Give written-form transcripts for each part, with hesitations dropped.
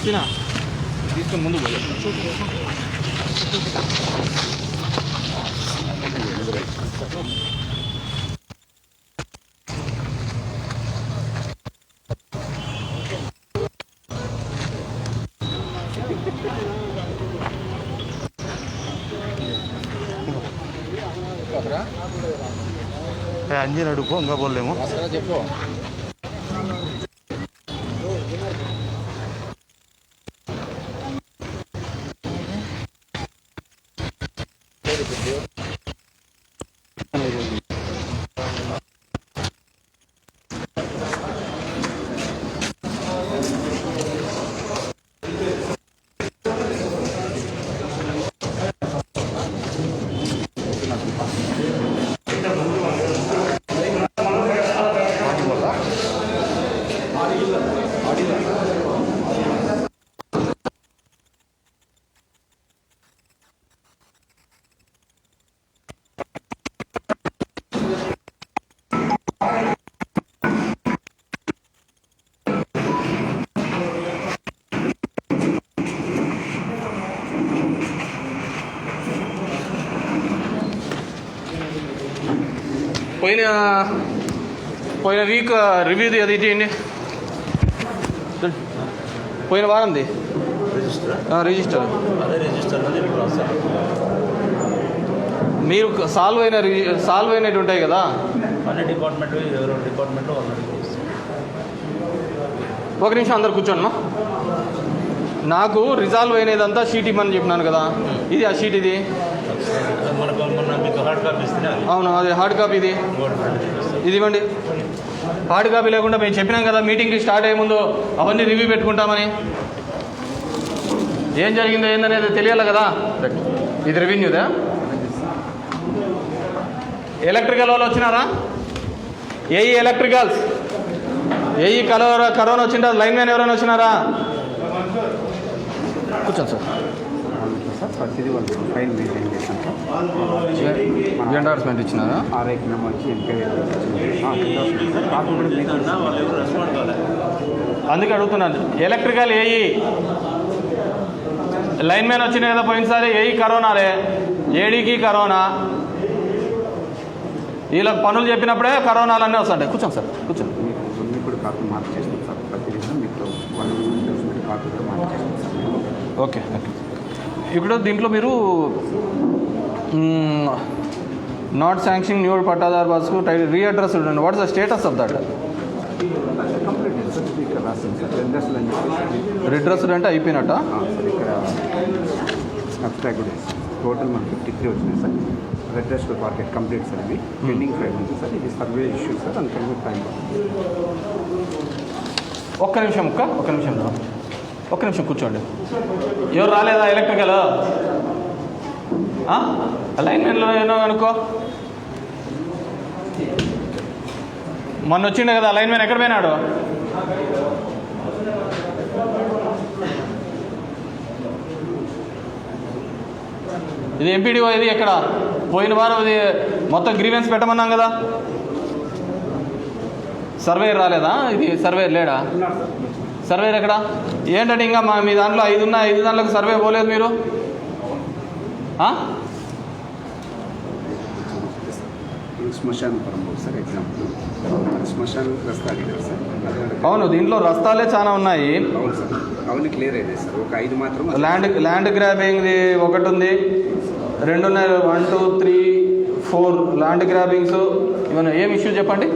తినా తీసుకొని ముందు పోయి अंजीर अड़ुको इंका बोलेमो చెప్పు పోయిన వీక్ రివ్యూది అది చేయండి. పోయిన వారంది రిజిస్టర్ మీరు సాల్వ్ అయినట్టు ఉంటాయి కదా అన్ని డిపార్ట్మెంట్ డిపార్ట్మెంట్లో ఒక నిమిషం అందరు కూర్చోండి. నాకు రిజాల్వ్ అయినదంతా షీట్ ఇవ్వమని చెప్పినాను కదా, ఇది ఆ షీట్ ఇది అవును అది హార్డ్ కాపీ ఇది ఇవ్వండి. హార్డ్ కాపీ లేకుండా మేము చెప్పినాం కదా మీటింగ్కి స్టార్ట్ అయ్యే ముందు అవన్నీ రివ్యూ పెట్టుకుంటామని. ఏం జరిగిందో ఏందనేది తెలియాలి కదా. ఇది రెవెన్యూదా? ఎలక్ట్రికల్ వాళ్ళు వచ్చినారా? ఏఈ ఎలక్ట్రికల్స్ ఏఈ కరోనా వచ్చిందా? లైన్ మ్యాన్ ఎవరైనా వచ్చినారా? కూర్చోండి సార్. ప్రతిదీ వాళ్ళు ఫైల్ మెయింటైన్ చేశాను. ఎండార్స్మెంట్ ఇచ్చినారా? ఆర్ఐకి వచ్చి అందుకే అడుగుతున్నాను. ఎలక్ట్రికల్ ఏఈ లైన్ మ్యాన్ వచ్చినాయి కదా పోయినసారి. ఏఈ కరోనాలే, ఏడీకి కరోనా. వీళ్ళకి పనులు చెప్పినప్పుడే కరోనాలన్నీ వస్తుంటాయి. కూర్చోండి సార్, కూర్చోండి. ఇప్పుడు కాపీ మార్క్ చేస్తాం సార్. ప్రతిదీ మీకు కాపీ కూడా మార్క్ చేస్తాం సార్. Okay okay. ఇప్పుడు దీంట్లో మీరు నాట్ శాంక్షన్ న్యూ పట్టాదార్ బస్కు రీఅడ్రస్ ఉండండి. What's the status of that? Redress అంటే అయిపోయినట్ట? సార్ ఇక్కడ అబ్స్ట్రాక్ట్ కూడా టోటల్ మనకి 53 వచ్చినాయి సార్. రిడ్రెస్ పార్కెట్ కంప్లీట్ సార్. ఇది పెండింగ్ ఫైల్ ఉంది సార్. ఇది సర్వే ఇష్యూ సార్. అందుకని టైం ఒక్క నిమిషం ఒక్క నిమిషం కూర్చోండి. ఎవరు రాలేదా ఎలక్ట్రికల్? లైన్మెన్లో ఏమో అనుకో. మొన్న వచ్చిండే కదా లైన్మెన్, ఎక్కడ పోయినాడు? ఇది ఎంపీడీఓ. ఇది ఎక్కడ? పోయిన వారం ఇది మొత్తం గ్రీవెన్స్ పెట్టమన్నాం కదా. సర్వేయర్ రాలేదా? ఇది సర్వేయర్ లేడా? సర్వేయర్ ఎక్కడ? ఏంటంటే ఇంకా మీ దాంట్లో 5 ఉన్నాయి, 5 దాంట్లోకి సర్వే పోలేదు మీరు. శ్మశానపురం సార్ ఎగ్జాంపుల్. శ్మశాన రస్తా అడిగారు సార్. అవును, దీంట్లో రస్తాలే చాలా ఉన్నాయి. అవును సార్, అవన్నీ క్లియర్ అయినాయి సార్. ఒక 5 మాత్రం ల్యాండ్ గ్రాబింగ్ది ఒకటి ఉంది, 2 ఉన్నాయి. 1 2 3 4 ల్యాండ్ గ్రాబింగ్స్. ఇవన్నీ ఏం ఇష్యూ చెప్పండి,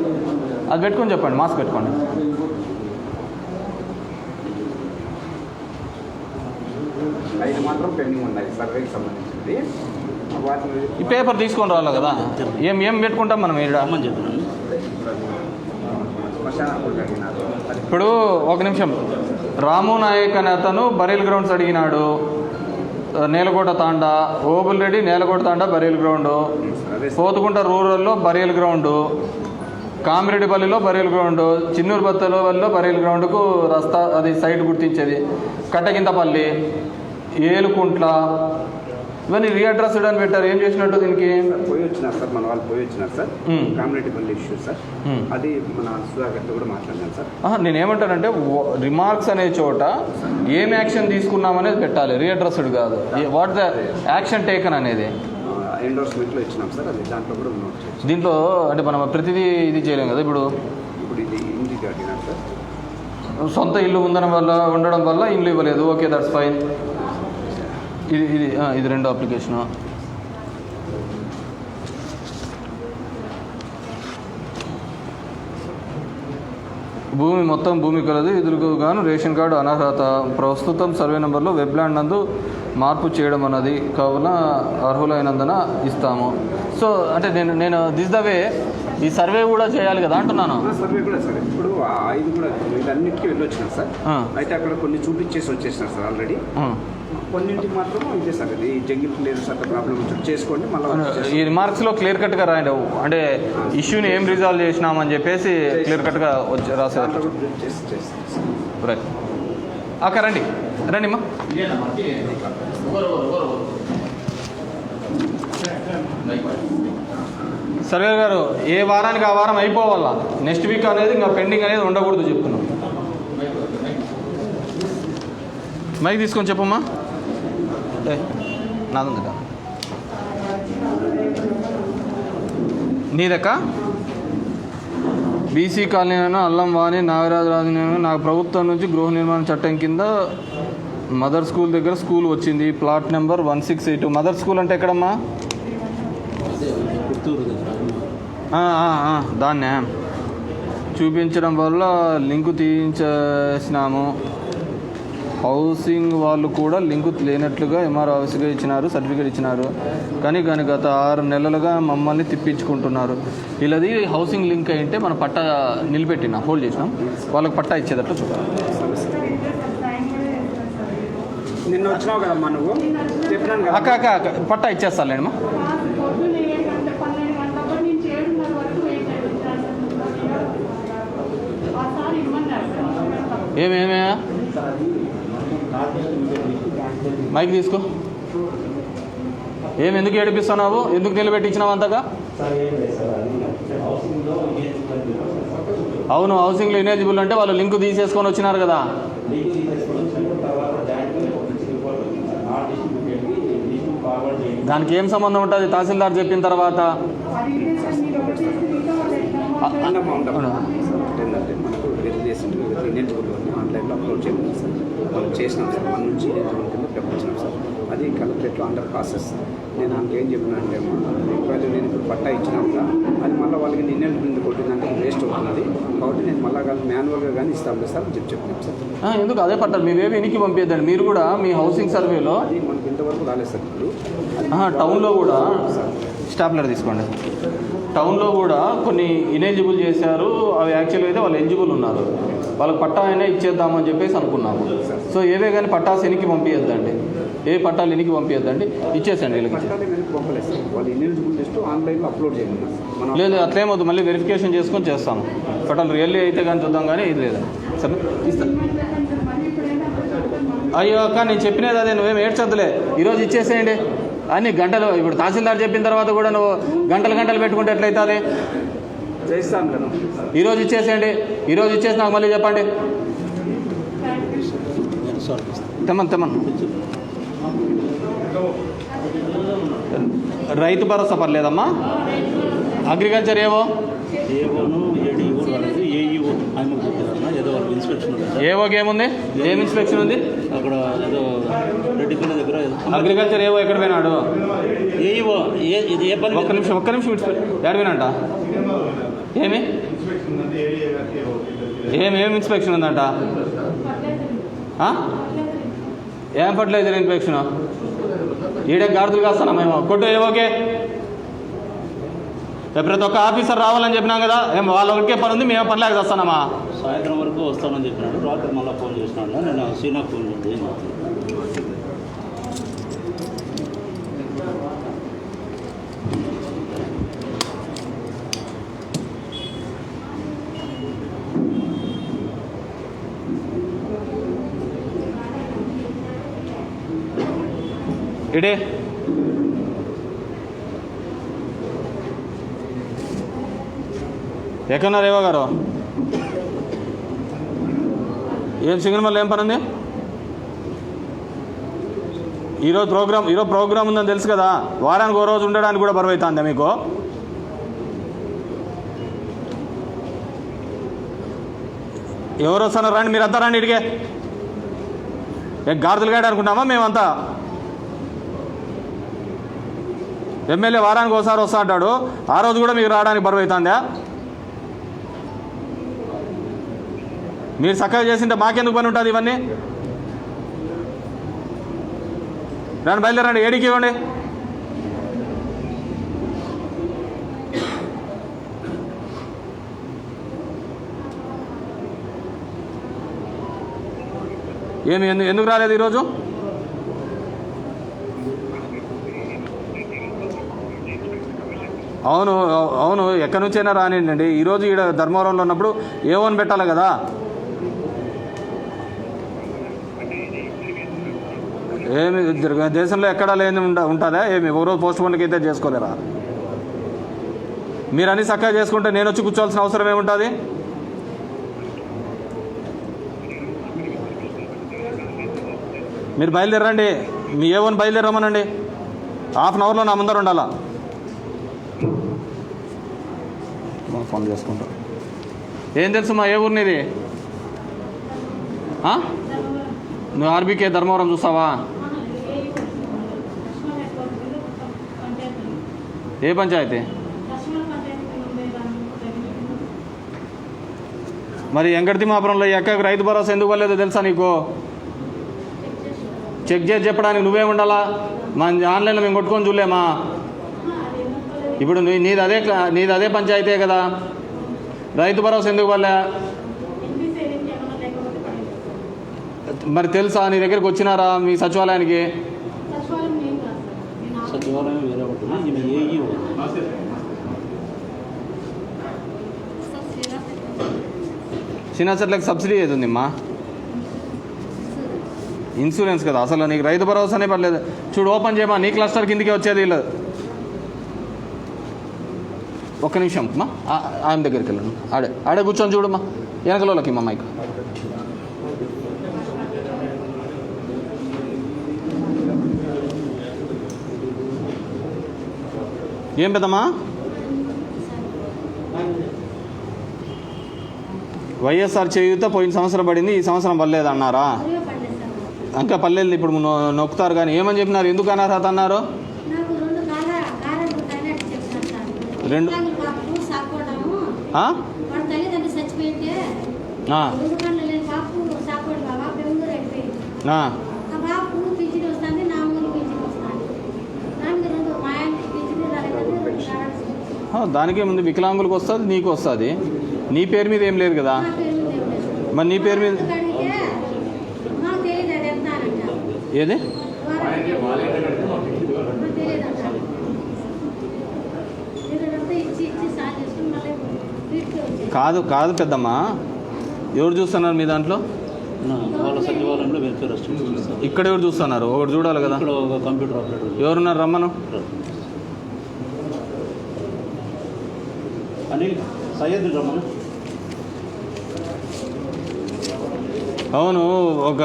అది పెట్టుకొని చెప్పండి. మాస్క్ పెట్టుకోండి. మాత్రం పెండింగ్ ఉన్నాయి సర్వేకి సంబంధించింది. ఈ పేపర్ తీసుకొని రావాలి కదా. ఏం పెట్టుకుంటాం మనం ఇక్కడ. ఇప్పుడు ఒక నిమిషం. రాము నాయక్ అనే అతను బరీల్ గ్రౌండ్స్ అడిగినాడు. నేలకోట తాండా, ఓబుల్ రెడ్డి నేలకోట తాండా బరీల్ గ్రౌండు, పోతుకుంట రూరల్లో బరీల్ గ్రౌండు, కామిరెడ్డిపల్లిలో బరీల్ గ్రౌండు, చిన్నూరు బత్తలవల్లో బరీల్ గ్రౌండ్కు రస్తా అది సైట్ గుర్తించేది, కట్టగింతపల్లి, ఏలుకుంట్ల, ఇవన్నీ రీఅడ్రస్డ్ అని పెట్టారు, ఏం చేసినట్టు దీనికి? పోయి వచ్చినారు సార్, మన వాళ్ళు పోయి వచ్చినారు sir, community bill issue sir, అది మన సుధాకర్తో కూడా మాట్లాడినాను సార్. నేనేమంటానంటే రిమార్క్స్ అనే చోట ఏం యాక్షన్ తీసుకున్నామనేది పెట్టాలి, రీఅడ్రస్డ్ కాదు. వాట్ ద యాక్షన్ టేకన్ అనేది ఎండోర్స్మెంట్లో ఇచ్చినాం సార్, అది దాంట్లో కూడా నోట్ చేసి. దీంట్లో అంటే మనం ప్రతిదీ ఇది చేయలేం కదా. ఇప్పుడు ఇది ఇంటికి అడిగినారు సార్, సొంత ఇల్లు ఉండడం వల్ల ఇల్లు ఇవ్వలేదు, ఓకే దట్స్ ఫైన్. ఇది రెండో అప్లికేషను. భూమి కలదు, ఇదులకు గాను రేషన్ కార్డు అనర్హత, ప్రస్తుతం సర్వే నెంబర్లో వెబ్లాండ్ నందు మార్పు చేయడం అన్నది, కావున అర్హులైనందున ఇస్తాము. సో అంటే నేను దిస్ ద వే ఈ సర్వే కూడా చేయాలి కదా అంటున్నాను. సర్వే కూడా సార్, ఇప్పుడు 5 కూడా వీళ్ళన్నిటికీ వెళ్ళొచ్చినారు సార్, అయితే అక్కడ కొన్ని చూపించేసి వచ్చేసినారు సార్ ఆల్రెడీ. కొన్నింటికి మాత్రం ఇదే సార్, ఇది జంగిల్ లేదు సార్, ప్రాబ్లం చేసుకోండి మళ్ళీ. ఈ రిమార్క్స్లో క్లియర్ కట్గా రాయండి, అంటే ఇష్యూని ఏం రిజాల్వ్ చేసినామని చెప్పేసి క్లియర్ కట్గా రాసేది. రైట్ అక్క రండి అమ్మా. సర్వే గారు ఏ వారానికి ఆ వారం అయిపోవాలా, నెక్స్ట్ వీక్ అనేది ఇంకా పెండింగ్ అనేది ఉండకూడదు చెప్తున్నాం. మైక్ తీసుకొని చెప్పమ్మా. నాదందట నీదక్క. బీసీ కాలనీ అల్లం వాణి నాగరాజరాజు నాకు ప్రభుత్వం నుంచి గృహ నిర్మాణ చట్టం కింద మదర్ స్కూల్ దగ్గర స్కూల్ వచ్చింది, ప్లాట్ నెంబర్ 1682. మదర్ స్కూల్ అంటే ఎక్కడమ్మా? దాన్నే చూపించడం వల్ల లింకు తీయించేసినాము. హౌసింగ్ వాళ్ళు కూడా లింకు లేనట్లుగా ఎంఆర్ ఆఫీస్గా ఇచ్చినారు, సర్టిఫికేట్ ఇచ్చినారు, కానీ గత 6 నెలలుగా మమ్మల్ని తిప్పించుకుంటున్నారు. ఇలాది హౌసింగ్ లింక్ అయింటే మనం పట్టా నిలబెట్టినా హోల్డ్ చేసినాం, వాళ్ళకి పట్టా ఇచ్చేటట్లు చూడాలి. నిన్న వచ్చినావు కదమ్మా నువ్వు, చెప్పినాను కదా అక్క పట్టా ఇచ్చేస్తాలేమ్మా. ఏమేమే మైక్ తీసుకో. ఎందుకు ఏడిపిస్తున్నావు, ఎందుకు నిలబెట్టించినావు అంతగా? అవును, హౌసింగ్లో ఇనేజిబుల్ అంటే వాళ్ళు లింక్ తీసేసుకొని వచ్చినారు కదా. దానికి ఏం సంబంధం ఉంటుంది తహసీల్దార్ చెప్పిన తర్వాత? మనకు వెరిఫికేషన్ ఆన్లైన్లో అప్లోడ్ చేయడం సార్, మనం చేసినాం సార్, మన నుంచి కింద పెట్టించినాం సార్, అది కలెక్టరేట్లో అండర్ ప్రాసెస్. నేను ఆయనకి ఏం చెప్పినా అంటే ఒకవేళ నేను ఇప్పుడు పట్టా ఇచ్చినాక అది మళ్ళీ వాళ్ళకి నిన్నెల కింద కొట్టిందంటే వేస్ట్ అవుతున్నది, కాబట్టి నేను మళ్ళీ కానీ మాన్యువల్గా కానీ ఇస్తాను సార్ అని చెప్పినాం సార్. ఎందుకు అదే పట్టాలి, మీవేవి ఎనికి పంపించండి. మీరు కూడా మీ హౌసింగ్ సర్వేలో అది మనకి ఇంతవరకు రాలేదు సార్. ఇప్పుడు టౌన్లో కూడా స్టాప్లర్ తీసుకోండి. టౌన్లో కూడా కొన్ని ఇనెలిజిబుల్ చేశారు, అవి యాక్చువల్గా అయితే వాళ్ళు ఎలిజిబుల్ ఉన్నారు, వాళ్ళకి పట్టా అయినా ఇచ్చేద్దామని చెప్పేసి అనుకున్నాము. సో ఏవే కానీ పట్టాస్ ఎనికి పంపించద్దండి, ఏ పట్టాలు ఎనికి పంపించద్దండి, ఇచ్చేసండి వీళ్ళకి. లేదు అట్లేమొద్దు, మళ్ళీ వెరిఫికేషన్ చేసుకొని చేస్తాము. పట్టాలు రియల్లీ అయితే కానీ చూద్దాం, కానీ ఇది లేదా సరే ఇస్తాను. అయ్యో అక్క నేను చెప్పినది అదే, నువ్వేం ఏడ్చొద్దులే, ఈరోజు ఇచ్చేసేయండి అన్ని గంటలు. ఇప్పుడు తహసీల్దార్ చెప్పిన తర్వాత కూడా నువ్వు గంటలు పెట్టుకుంటే ఎట్లయితుంది? చేస్తాను కదా, ఈరోజు ఇచ్చేసేయండి. ఈరోజు ఇచ్చేసి నాకు మళ్ళీ చెప్పండి. తెమ్మను రైతు భరోసా పర్లేదమ్మా. అగ్రికల్చర్ ఏవోకి ఏముంది, ఏం ఇన్స్పెక్షన్ ఉంది అక్కడ? ఏదో రెడ్డిపల్లి దగ్గర అగ్రికల్చర్ ఏవో ఎక్కడ పోయినాడు? ఒక్క నిమిషం ఎక్కడ పోయినంట? ఏమేమి ఇన్స్పెక్షన్ ఉందంట? ఏం ఫర్టిలైజర్ ఇన్స్పెక్షన్? ఈడే గాడుతులు కాస్తానా మేము కొట్టు ఏవోకే? ప్రతి ఒక్క ఆఫీసర్ రావాలని చెప్పినాం కదా, వాళ్ళ ఒకరికే పని ఉంది, మేము పని లేక వస్తానమ్మా. సాయంత్రం వరకు వస్తానని చెప్పినాడు, రాత్రి మళ్ళీ ఫోన్ చేసినాడు, నేను సీనాకు ఫోన్ చేయండి. ఇడే ఎక్కడున్నారు రేవా గారు? ఏం సింగనమల్ల ఏం పని ఉంది? ఈరోజు ప్రోగ్రామ్ ఉందని తెలుసు కదా, వారానికి ఓ రోజు ఉండడానికి కూడా బరువు అవుతుందా మీకు? ఎవరు వస్తున్నారు? రండి, మీరు అంతా రండి ఇడిగే. గాడిదలు గాడి అనుకుంటామా మేమంతా? ఎమ్మెల్యే వారానికి ఒకసారి వస్తా అంటాడు, ఆ రోజు కూడా మీకు రావడానికి బరువు అవుతుందా? మీరు చక్కగా చేసింటే మాకెందుకు పని ఉంటుంది ఇవన్నీ? రండి, బయలుదేరండి, ఏడికి ఇవ్వండి. ఎందుకు రాలేదు ఈరోజు? అవును ఎక్కడి నుంచైనా రానివ్వండి. ఈరోజు ఈడ ధర్మవరంలో ఉన్నప్పుడు ఏవోని పెట్టాలి కదా. ఏమి దేశంలో ఎక్కడా లేని ఉంటుందా ఏమి? ఒకరోజు పోస్ట్ పోన్కి అయితే చేసుకోలేరా? మీరు అన్నీ చక్కగా చేసుకుంటే నేను వచ్చి కూర్చోవాల్సిన అవసరం ఏముంటుంది? మీరు బయలుదేరండి, మీ ఏవోని బయలుదేరమనండి. హాఫ్ అన్ అవర్లో నా ముందర ఉండాలా. ఫోన్ చేసుకుంటా. ఏం తెలుసు మా ఏ ఊరిని ఇది? నువ్వు ఆర్బీకే ధర్మవరం చూస్తావా? ఏ పంచాయతీ? మరి వెంకటతిమాపురంలో ఈ అక్కకు రైతు భరోసా ఎందుకు పర్లేదో తెలుసా నీకు? చెక్ చేసి చెప్పడానికి నువ్వే ఉండాలా? మన ఆన్లైన్లో మేము కొట్టుకొని చూడలేమా? ఇప్పుడు నీది అదే పంచాయతీ కదా, రైతు భరోసా ఎందుకు పర్లే? మరి తెలుసా? నీ దగ్గరికి వచ్చినారా మీ సచివాలయానికి? సచివాలయం వేరే ఉంటుంది, ఇది ఏఈ. చిన్న చెట్లకు సబ్సిడీ ఏది ఉందమ్మా? ఇన్సూరెన్స్ కదా. అసలు నీకు రైతు భరోసానే పర్లేదు. చూడు, ఓపెన్ చేయమా, నీ క్లస్టర్ కిందికి వచ్చేది వీళ్ళు. ఒక్క నిమిషం అమ్మా, ఆయన దగ్గరికి వెళ్ళను. ఆడే కూర్చొని చూడమ్మా, వెనకలోకి మా మైక్. ఏం పెద్దమ్మా? వైఎస్ఆర్ చేయూత పోయిన సంవత్సరం పడింది, ఈ సంవత్సరం పర్లేదు అన్నారా? ఇంకా పర్లేదు. ఇప్పుడు నొక్కుతారు కానీ ఏమని చెప్పినారు? ఎందుకు అనర్హత అన్నారు? రెండు దానికే ముందు వికలాంగులకు వస్తుంది, నీకు వస్తుంది. నీ పేరు మీద ఏం లేదు కదా. మరి నీ పేరు మీద ఏది? కాదు పెద్దమ్మా, ఎవరు చూస్తున్నారు మీ దాంట్లో? వాళ్ళ సచివాలయంలో వెల్ఫేర్ అసిస్టెంట్. ఇక్కడ ఎవరు చూస్తున్నారు? ఒకటి చూడాలి కదా. ఇక్కడ ఒక కంప్యూటర్ ఆపరేటర్. ఎవరున్నారు? రమ్మను. అనిల్ సయ్యద్ రమ్మను. అవును, ఒక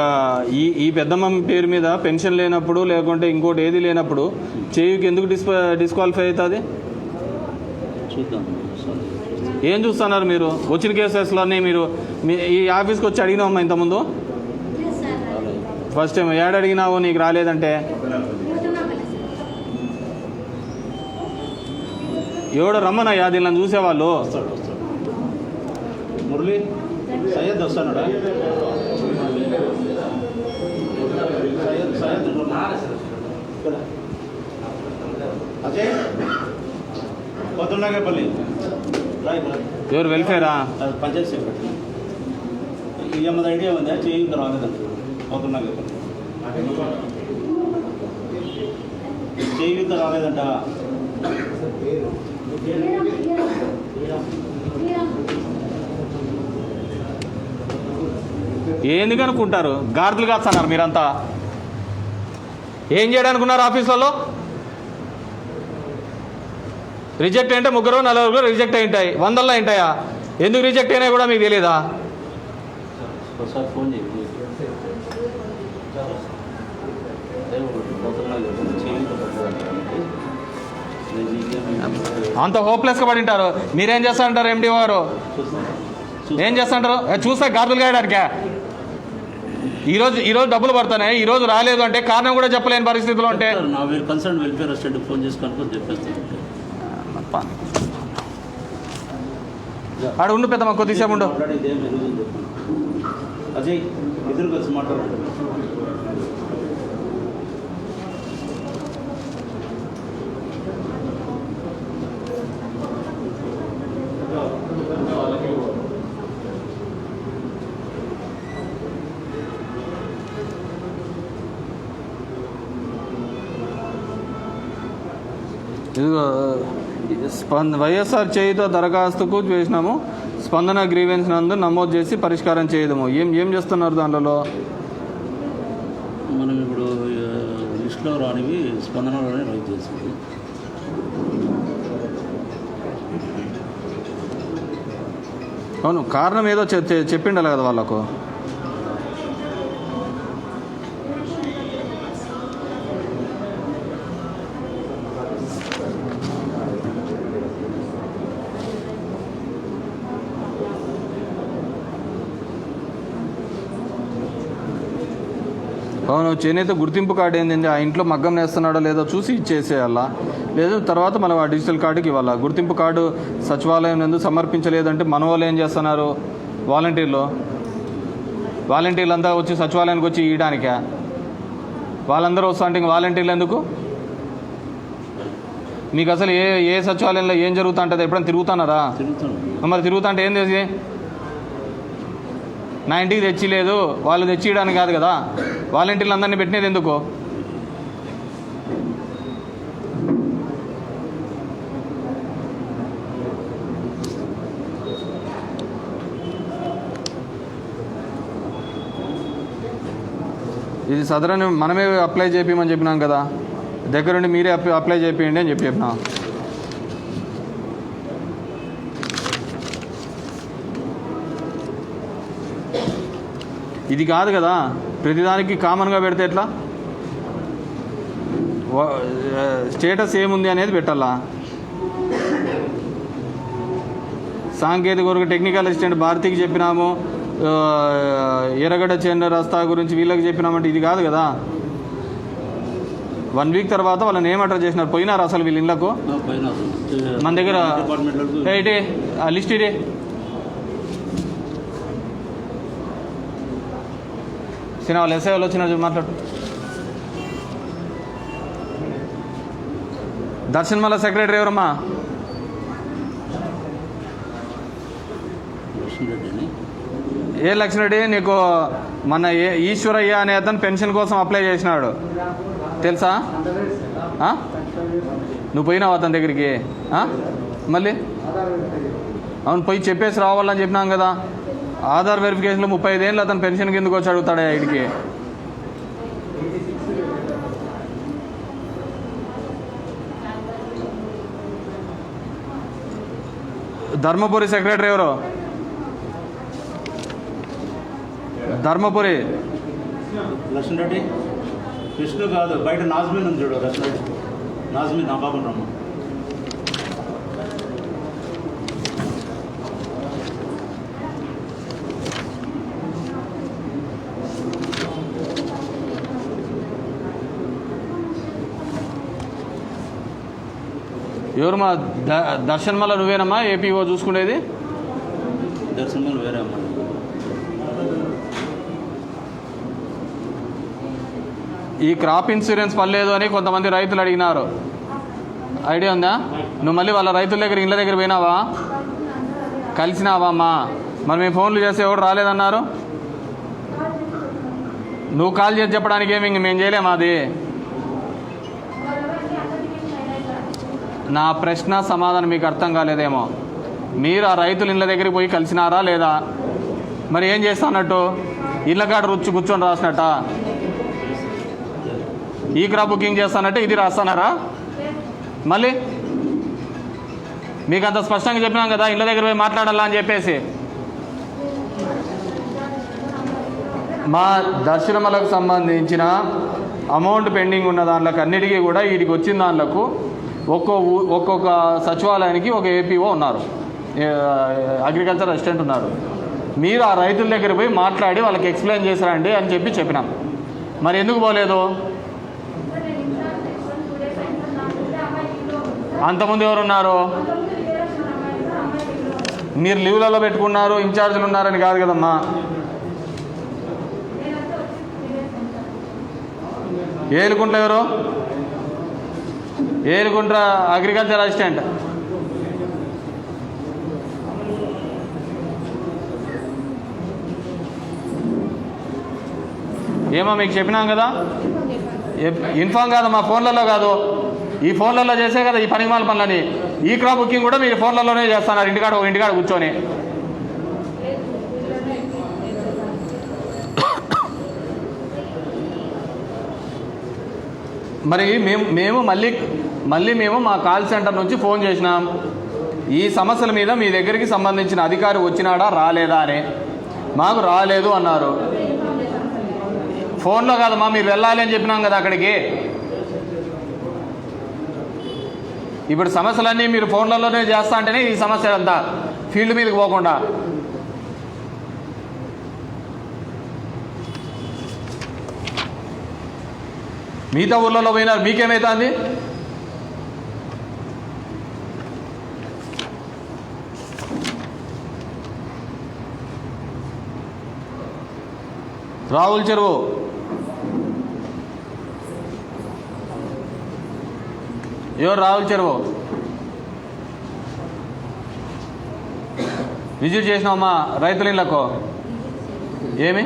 ఈ పెద్దమ్మ పేరు మీద పెన్షన్ లేనప్పుడు, లేకుంటే ఇంకోటి ఏది లేనప్పుడు చేయుకి ఎందుకు డిస్క్వాలిఫై అవుతుంది? చూద్దాం. ఏం చూస్తున్నారు మీరు? వచ్చిన కేసెస్లోనే మీరు ఈ ఆఫీస్కి వచ్చి అడిగినావమ్మా ఇంతకుముందు? ఫస్ట్ టైం ఏడు అడిగినావు నీకు రాలేదంటే? ఎవడో రమ్మనయ్యా దీనిని చూసేవాళ్ళు. మురళి సయ్యద్ వస్తాడా? సయ్యద్ అజయ్ కొత్తలాగేపల్లి. ఎవరు? వెల్ఫేరా? పంచాయత్ సెక్రటరీ. ఏమన్నా ఐడియా ఉందా? చేయి రాలేదండి. కొత్తలాగేపల్లి చేయూత రాలేదంట. ఏంది కనుక్కుంటారు? గాడిదలు కాస్తున్నారు మీరంతా. ఏం చేయడానుకున్నారు ఆఫీసులలో? రిజెక్ట్ అంటే 3-4 రిజెక్ట్ అయింటాయి, 100లో అయింటాయా? ఎందుకు రిజెక్ట్ అయినా కూడా మీకు తెలియదా? ఒకసారి ఫోన్ చేయండి. అంత హోప్లెస్గా పడి ఉంటారు. మీరేం చేస్తా అంటారు? ఎండి వారు ఏం చేస్తా అంటారు? చూస్తే గార్దులు గాయడానికే. ఈరోజు డబ్బులు పడుతున్నాయి, ఈరోజు రాలేదు అంటే కారణం కూడా చెప్పలేని పరిస్థితిలో ఉంటే నా మీరు కన్సర్న్ వెల్ఫేర్ అసిస్టెంట్ ఫోన్ చేసి కనుక్కొని చెప్పేస్తాను. ఆడ ఉండు పెద్దమ్మ, కొద్దిసేపు ఉండు. అజయ్ ఇద్దరు కలిసి మాట్లాడుకుంటారు. ఇదిగో వైఎస్ఆర్ చేయుతో దరఖాస్తుకు చేసినాము, స్పందన గ్రీవెన్స్ నందు నమోదు చేసి పరిష్కారం చేయదము. ఏం చేస్తున్నారు దాంట్లో? మనం ఇప్పుడు లిస్టులో రానివి స్పందనలోనే రైట్ చేసింది. అవును, కారణం ఏదో చెప్పిండాలి కదా వాళ్ళకు. అవును, చేనేత గుర్తింపు కార్డు ఏంటంటే ఆ ఇంట్లో మగ్గం నేస్తున్నాడో లేదో చూసి ఇచ్చేసేయాలా, లేదు తర్వాత మనం ఆ డిజిటల్ కార్డుకి ఇవ్వాలా. గుర్తింపు కార్డు సచివాలయం నందు సమర్పించలేదంటే మన వాళ్ళు ఏం చేస్తున్నారు? వాలంటీర్లు అంతా వచ్చి సచివాలయానికి వచ్చి ఇవ్వడానికే. వాళ్ళందరూ వస్తా అంటే వాలంటీర్లు ఎందుకు? మీకు అసలు ఏ సచివాలయంలో ఏం జరుగుతూ ఉంటుంది? ఎప్పుడైనా తిరుగుతున్నారా? మరి తిరుగుతా అంటే ఏం చేసి నా ఇంటికి తెచ్చిలేదు, వాళ్ళు తెచ్చియడానికి కాదు కదా. వాలంటీర్లు అందరినీ పెట్టినది ఎందుకు? ఇది సదరని మనమే అప్లై చేయించమని చెప్పినాం కదా, దగ్గరుండి మీరే అప్లై చేయండి అని చెప్పినాం. ఇది కాదు కదా, ప్రతిదానికి కామన్గా పెడితే ఎట్లా? స్టేటస్ ఏముంది అనేది పెట్టాలా. సాంకేతిక వర్గ టెక్నికల్ అసిస్టెంట్ భారతికి చెప్పినాము, ఎర్రగడ్డ చెన్న రస్తా గురించి వీళ్ళకి చెప్పినామంటే ఇది కాదు కదా. 1 వీక్ తర్వాత వాళ్ళని ఏం అడ్రస్ చేసినారు? పోయినారు అసలు వీళ్ళ ఇళ్ళకు? మన దగ్గర ఇటే ఆ లిస్ట్ ఇదే. సినిమా వాళ్ళు ఎస్ఐ వాళ్ళు వచ్చినారు, మాట్లాడు. దర్శన్ మల్ల సెక్రటరీ ఎవరమ్మా? ఏ లక్ష్మణ రెడ్డి? నీకు మన ఈశ్వరయ్య అనే అతను పెన్షన్ కోసం అప్లై చేసినాడు తెలుసా? నువ్వు పోయినావు అతని దగ్గరికి? మళ్ళీ అవును, పోయి చెప్పేసి రావాలని చెప్పినాం కదా. ఆధార్ వెరిఫికేషన్లో 35 ఏళ్ళు అతను పెన్షన్కి ఎందుకు వచ్చి అడుగుతాడా ఇడికి? ధర్మపురి సెక్రటరీ ఎవరు? ధర్మపురి లక్ష్మణ్ రెడ్డి. కృష్ణ కాదు, బయట నాజ్మీన్ ఉంది చూడు. లక్ష్మణ్ రెడ్డి నాజ్మీన్ నా బాబు రమ్మ. ఎవరు? మా దర్శన్ మల్ల నువ్వేనమ్మా ఏపీఓ చూసుకునేది? దర్శన్ మల్ల వేరే అమ్మ. ఈ క్రాప్ ఇన్సూరెన్స్ పర్లేదు అని కొంతమంది రైతులు అడిగినారు, ఐడియా ఉందా? నువ్వు మళ్ళీ వాళ్ళ రైతుల దగ్గర ఇళ్ళ దగ్గర పోయినావా? కలిసినావా అమ్మా? మరి మేము ఫోన్లు చేస్తే ఎవరు రాలేదన్నారు? నువ్వు కాల్ చేసి చెప్పడానికి ఏమి ఇంక మేము చేయలేము. అది నా ప్రశ్న సమాధానం మీకు అర్థం కాలేదేమో. మీరు ఆ రైతులు ఇళ్ళ దగ్గరికి పోయి కలిసినారా లేదా? మరి ఏం చేస్తా అన్నట్టు? ఇళ్ళ కాడ రుచి కూర్చొని రాసినట్ట? ఈ క్రాప్ బుకింగ్ చేస్తానంటే ఇది రాస్తానారా? మళ్ళీ మీకు అంత స్పష్టంగా చెప్పినాం కదా ఇళ్ళ దగ్గర పోయి మాట్లాడాలా అని చెప్పేసి. మా దర్శనములకు సంబంధించిన అమౌంట్ పెండింగ్ ఉన్న దాంట్లోకి అన్నిటికీ కూడా వీటికి వచ్చిన దాంట్లకు ఒక్కొక్క సచివాలయానికి ఒక ఏపీఓ ఉన్నారు, అగ్రికల్చర్ అసిస్టెంట్ ఉన్నారు. మీరు ఆ రైతుల దగ్గర పోయి మాట్లాడి వాళ్ళకి ఎక్స్ప్లెయిన్ చేసిరండి అని చెప్పినాం. మరి ఎందుకు పోలేదు? అంతకుముందు ఎవరున్నారు? మీరు లీవ్లలో పెట్టుకున్నారు, ఇన్ఛార్జీలు ఉన్నారని కాదు కదమ్మా. ఏలుకుంట్ల ఎవరు? ఏలుకుంట్ల అగ్రికల్చర్ అసిస్టెంట్. ఏమో మీకు చెప్పినాం కదా, ఇన్ఫామ్ కాదమ్మా, ఫోన్లలో కాదు. ఈ ఫోన్లలో చేసే కదా ఈ పనిమాల పనులని. ఈ క్రాప్ బుకింగ్ కూడా మీరు ఫోన్లలోనే చేస్తున్నారు, ఇంటికాడ కూర్చొని. మరి మేము మళ్ళీ మేము మా కాల్ సెంటర్ నుంచి ఫోన్ చేసినాం, ఈ సమస్యల మీద మీ దగ్గరికి సంబంధించిన అధికారి వచ్చినాడా రాలేదా అని. మాకు రాలేదు అన్నారు. ఫోన్లో కాదమ్మా, మీరు వెళ్ళాలి అని చెప్పినాం కదా అక్కడికి. ఇప్పుడు సమస్యలన్నీ మీరు ఫోన్లలోనే చేస్తా అంటేనే ఈ సమస్య అంతా, ఫీల్డ్ మీదకి పోకుండా. మిగతా ఊళ్ళలో పోయినారు, మీకేమవుతుంది? రావుల చెరువు ఎవరు? రావుల చెరువు విజిట్ చేసినామా రైతుల ఇళ్ళకు? ఏమి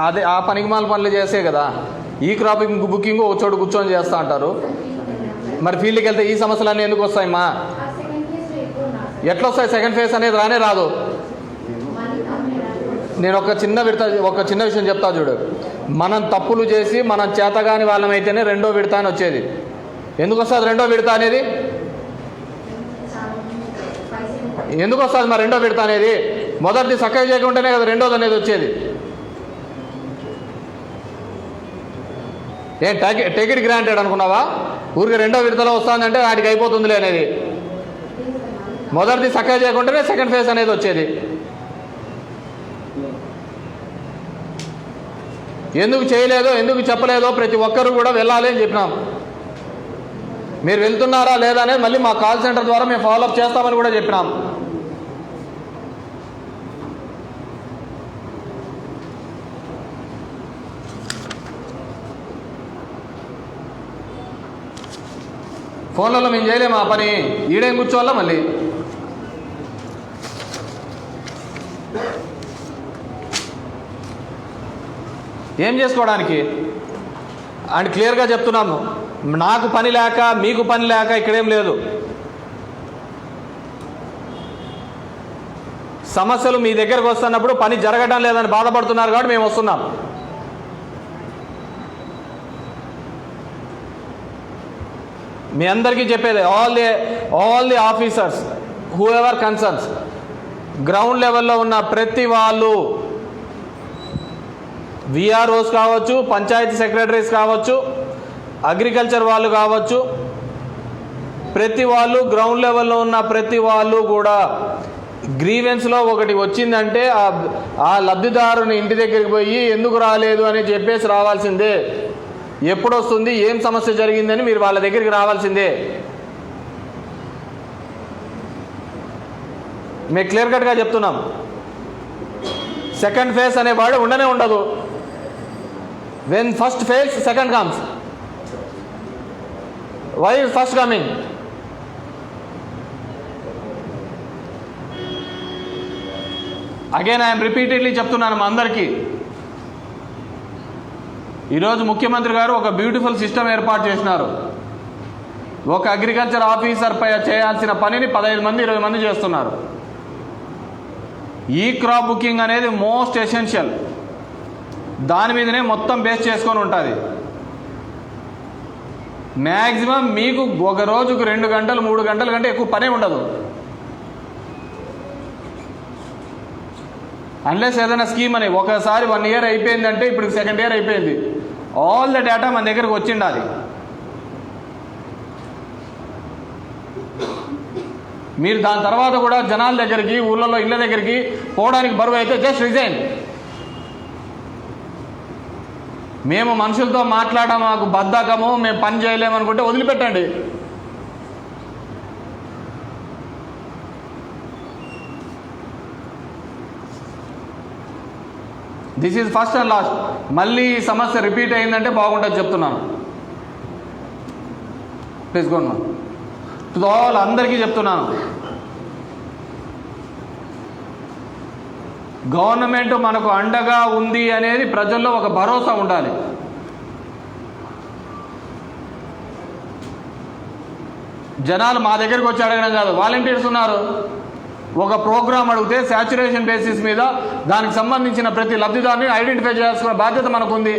అదే ఆ పనికిమాల పనులు చేసే కదా. ఈ క్రాప్ బుకింగ్ ఒక చోటు కూర్చొని చేస్తూ అంటారు. మరి ఫీల్డ్కి వెళ్తే ఈ సమస్యలన్నీ ఎందుకు వస్తాయమ్మా? ఎట్లా వస్తాయి? సెకండ్ ఫేజ్ అనేది రానే రాదు. నేను ఒక చిన్న విషయం చెప్తా చూడు. మనం తప్పులు చేసి మనం చేతగాని వాళ్ళమైతేనే రెండో విడత అని వచ్చేది. ఎందుకు వస్తుంది రెండో విడత అనేది? ఎందుకు వస్తుంది మరి రెండో విడత అనేది? మొదటిది చక్కగా చేయకుంటేనే కదా రెండోది అనేది వచ్చేది. ఏం టేక్ ఇట్ గ్రాంటెడ్ అనుకున్నావా? ఊరికి రెండో విడతలో వస్తుందంటే వాటికి అయిపోతుందిలే అనేది. మొదటిది చక్కగా చేయకుంటేనే సెకండ్ ఫేజ్ అనేది వచ్చేది. ఎందుకు చేయలేదో, ఎందుకు చెప్పలేదో ప్రతి ఒక్కరు కూడా వెళ్ళాలి అని చెప్పినాం. మీరు వెళ్తున్నారా లేదా అనేది మళ్ళీ మా కాల్ సెంటర్ ద్వారా మేము ఫాలోఅప్ చేస్తామని కూడా చెప్పినాం. ఫోన్లలో మేము చేయలేము ఆ పని. ఈడేం కూర్చోవాలా మళ్ళీ? ఏం చేసుకోవడానికి? అండ్ క్లియర్గా చెప్తున్నాము, నాకు పని లేక మీకు పని లేక ఇక్కడేం లేదు. సమస్యలు మీ దగ్గరకు వస్తున్నప్పుడు పని జరగడం లేదని బాధపడుతున్నారు కాబట్టి మేము వస్తున్నాం. మీ అందరికీ చెప్పేది, all the officers who ever concerns, ground లెవెల్లో ఉన్న ప్రతి వాళ్ళు, విఆర్ఓస్ కావచ్చు, పంచాయతీ సెక్రటరీస్ కావచ్చు, అగ్రికల్చర్ వాళ్ళు కావచ్చు, ప్రతి వాళ్ళు గ్రౌండ్ లెవెల్లో ఉన్న ప్రతి వాళ్ళు కూడా గ్రీవెన్స్లో ఒకటి వచ్చిందంటే ఆ లబ్ధిదారుని ఇంటి దగ్గరికి పోయి ఎందుకు రాలేదు అని చెప్పేసి రావాల్సిందే. ఎప్పుడు వస్తుంది, ఏం సమస్య జరిగిందని మీరు వాళ్ళ దగ్గరికి రావాల్సిందే. మేము క్లియర్ కట్గా చెప్తున్నాం. సెకండ్ ఫేజ్ అనేవాడు ఉండనే ఉండదు. When first phase second comes. Why is first coming? Again I'm repeatedly చెప్తున్నాను మా అందరికీ, ఈరోజు ముఖ్యమంత్రి గారు ఒక బ్యూటిఫుల్ సిస్టమ్ ఏర్పాటు చేసినారు. ఒక అగ్రికల్చర్ ఆఫీసర్ పై చేయాల్సిన పనిని 15 మంది 20 మంది చేస్తున్నారు. ఈ క్రాప్ బుకింగ్ అనేది మోస్ట్ ఎసెన్షియల్. దాని మీదనే మొత్తం బేస్ చేసుకొని ఉంటుంది. మ్యాక్సిమం మీకు ఒక రోజుకు 2 గంటలు 3 గంటల కంటే ఎక్కువ పనే ఉండదు. అన్లెస్ ఏదైనా స్కీమ్ అని ఒకసారి 1 ఇయర్ అయిపోయిందంటే ఇప్పుడు 2nd ఇయర్ అయిపోయింది, ఆల్ ద డేటా మన దగ్గరకు వచ్చిండాలి. మీరు దాని తర్వాత కూడా జనాల దగ్గరికి, ఊళ్ళలో ఇళ్ళ దగ్గరికి పోవడానికి బరువు అయితే జస్ట్ రిజైన్. మేము మనుషులతో మాట్లాడడం మాకు బద్ధకము, మేము పని చేయలేమనుకుంటే వదిలిపెట్టండి. This is first and last. మళ్ళీ ఈ సమస్య రిపీట్ అయిందంటే బాగుంటుంది చెప్తున్నాను. ప్లీజ్ గోన్ టు ఆల్, అందరికీ చెప్తున్నాను. గవర్నమెంట్ మనకు అండగా ఉంది అనేది ప్రజల్లో ఒక భరోసా ఉండాలి. జనాలు మా దగ్గరికి వచ్చి అడగడం కాదు, వాలంటీర్స్ ఉన్నారు. ఒక ప్రోగ్రామ్ అడిగితే శాచ్యురేషన్ బేసిస్ మీద దానికి సంబంధించిన ప్రతి లబ్ధిదారుని ఐడెంటిఫై చేయాల్సిన బాధ్యత మనకుంది.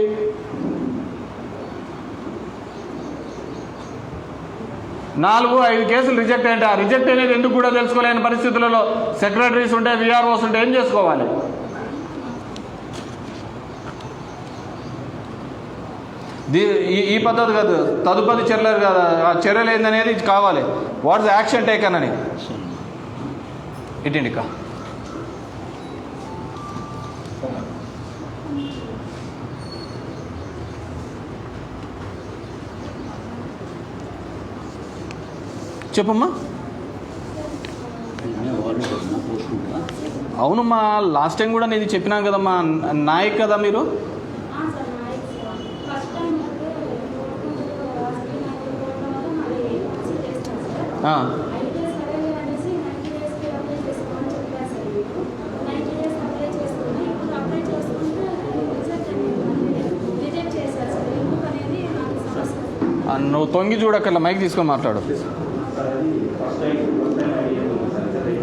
నాలుగు 5 కేసులు రిజెక్ట్ అయ్యంటే ఆ రిజెక్ట్ అనేది ఎందుకు కూడా తెలుసుకోలేని పరిస్థితులలో సెక్రటరీస్ ఉంటే, విఆర్ఓస్ ఉంటే ఏం చేసుకోవాలి? ఈ పద్ధతి కాదు, తదుపరి చర్యలు కదా, ఆ చర్యలు ఏందనేది కావాలి. వాట్స్ యాక్షన్ టేకన్ అని ఇటీండికా చెప్పమ్మా. అవునమ్మా, లాస్ట్ టైం కూడా నేను ఇది చెప్పినాను కదమ్మా, నాయక్ కదా మీరు. నువ్వు తొంగి చూడక్కర్లా, మైక్ తీసుకొని మాట్లాడు,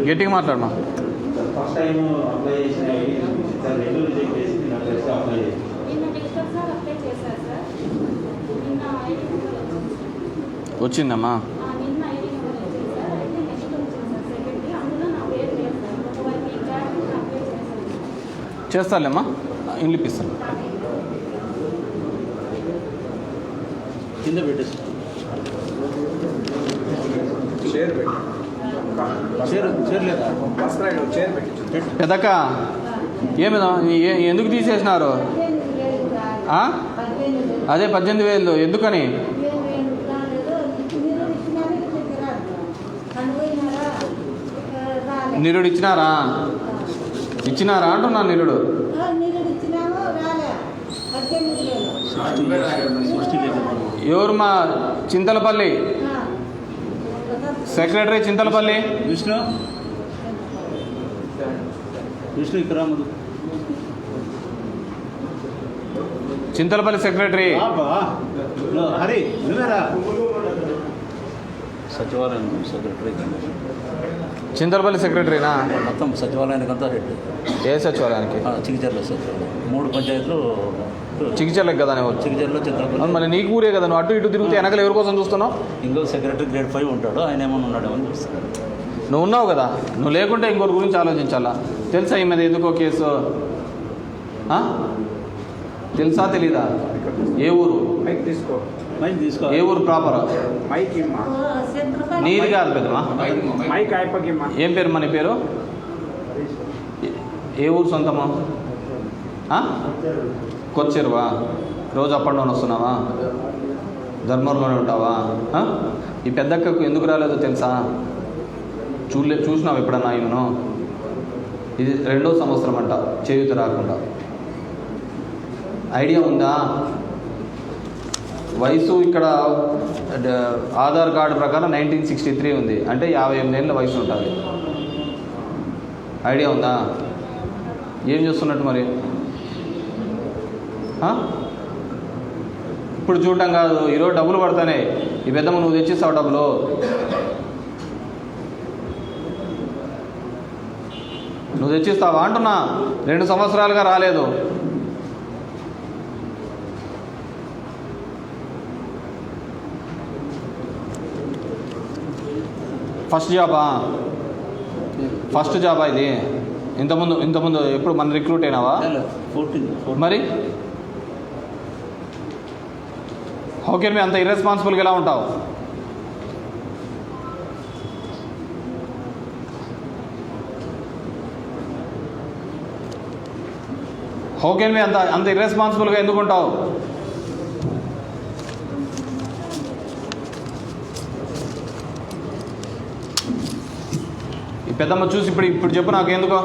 గట్టిగా మాట్లాడమా. ఫస్ట్ టైం అప్లై చేసిన వచ్చిందమ్మా. చేస్తాలేమ్మా, ఇంగ్లీష్ ఇస్తాను. కింద పెట్టేసి పెద్దక్క ఏమిదా ఎందుకు తీసేసినారు? అదే 18,000 ఎందుకని? నిరుడు ఇచ్చినారా? ఇచ్చినారా అంటున్నాను. నిరుడు ఎవరు? మా చింతలపల్లి సెక్రటరీ, చింతలపల్లి విష్ణు. విష్ణు ఇక్కడ చింతలపల్లి సెక్రటరీ. హరి నువ్వేరా? సచివాలయం సెక్రటరీ. చింతలపల్లి సెక్రటరీనా? మొత్తం సచివాలయానికి అంతా హెడ్. ఏ సచివాలయానికి? చిగిచర్ల సచివాలయం. 3 పంచాయతీలు చిగిచర్లకు కదా. చిగిచర్లో చింతలపల్లి. మరి నీకు ఊరే కదా, నువ్వు అటు ఇటు తిరిగితే వెనకలు ఎవరి కోసం చూస్తున్నావు? ఇంకో సెక్రటరీ గ్రేడ్ 5 ఉంటాడు, ఆయన ఏమన్నా ఉన్నాడేమని చూస్తాను. నువ్వు ఉన్నావు కదా, నువ్వు లేకుంటే ఇంకోరి గురించి ఆలోచించాలా? తెలుసా ఈ మీద ఎందుకో కేసు? తెలుసా తెలీదా? ఏ ఊరు? మైక్ తీసుకో. మైక్ తీసుకో. ఏ ఊరు ప్రాపర్? మైక్ ఇమ్మా. నీది కాదు పెద్దమా. మైక్ అయిపోయిమ్మా. ఏం పేరు మన పేరు? ఏ ఊరు సొంతమా? కొచ్చేరువా? రోజు అప్ అండ్ డౌన్ వస్తున్నావా? ధర్మవరంలోనే ఉంటావా? ఈ పెద్దక్కకు ఎందుకు రాలేదో తెలుసా? చూసినావు ఎప్పుడన్నా? ఈమెను ఇది 2వ సంవత్సరం అంట చేయూత రాకుండా. ఐడియా ఉందా? వయసు ఇక్కడ ఆధార్ కార్డు ప్రకారం 1963 ఉంది, అంటే 58 ఏళ్ళ వయసు ఉంటుంది. ఐడియా ఉందా? ఏం చేస్తున్నట్టు మరి? ఇప్పుడు చూడటం కాదు, ఈరోజు డబ్బులు పడతానే. ఈ పెద్దమ్మ నువ్వు తెచ్చిస్తావు డబ్బులు. నువ్వు తెచ్చిస్తావా అంటున్నా. 2 సంవత్సరాలుగా రాలేదు. ఫస్ట్ జాబా ఇది? ఇంతకుముందు ఎప్పుడు మన రిక్రూట్ అయినావా? 14 మరి ఓకే, మీ అంత ఇర్రెస్పాన్సిబుల్గా ఎలా ఉంటావు? ఓకే, మీ అంత ఇర్రెస్పాన్సిబుల్గా ఎందుకు ఉంటావు? ఈ పెద్దమ్మ చూసి ఇప్పుడు చెప్పు నాకు ఎందుకో.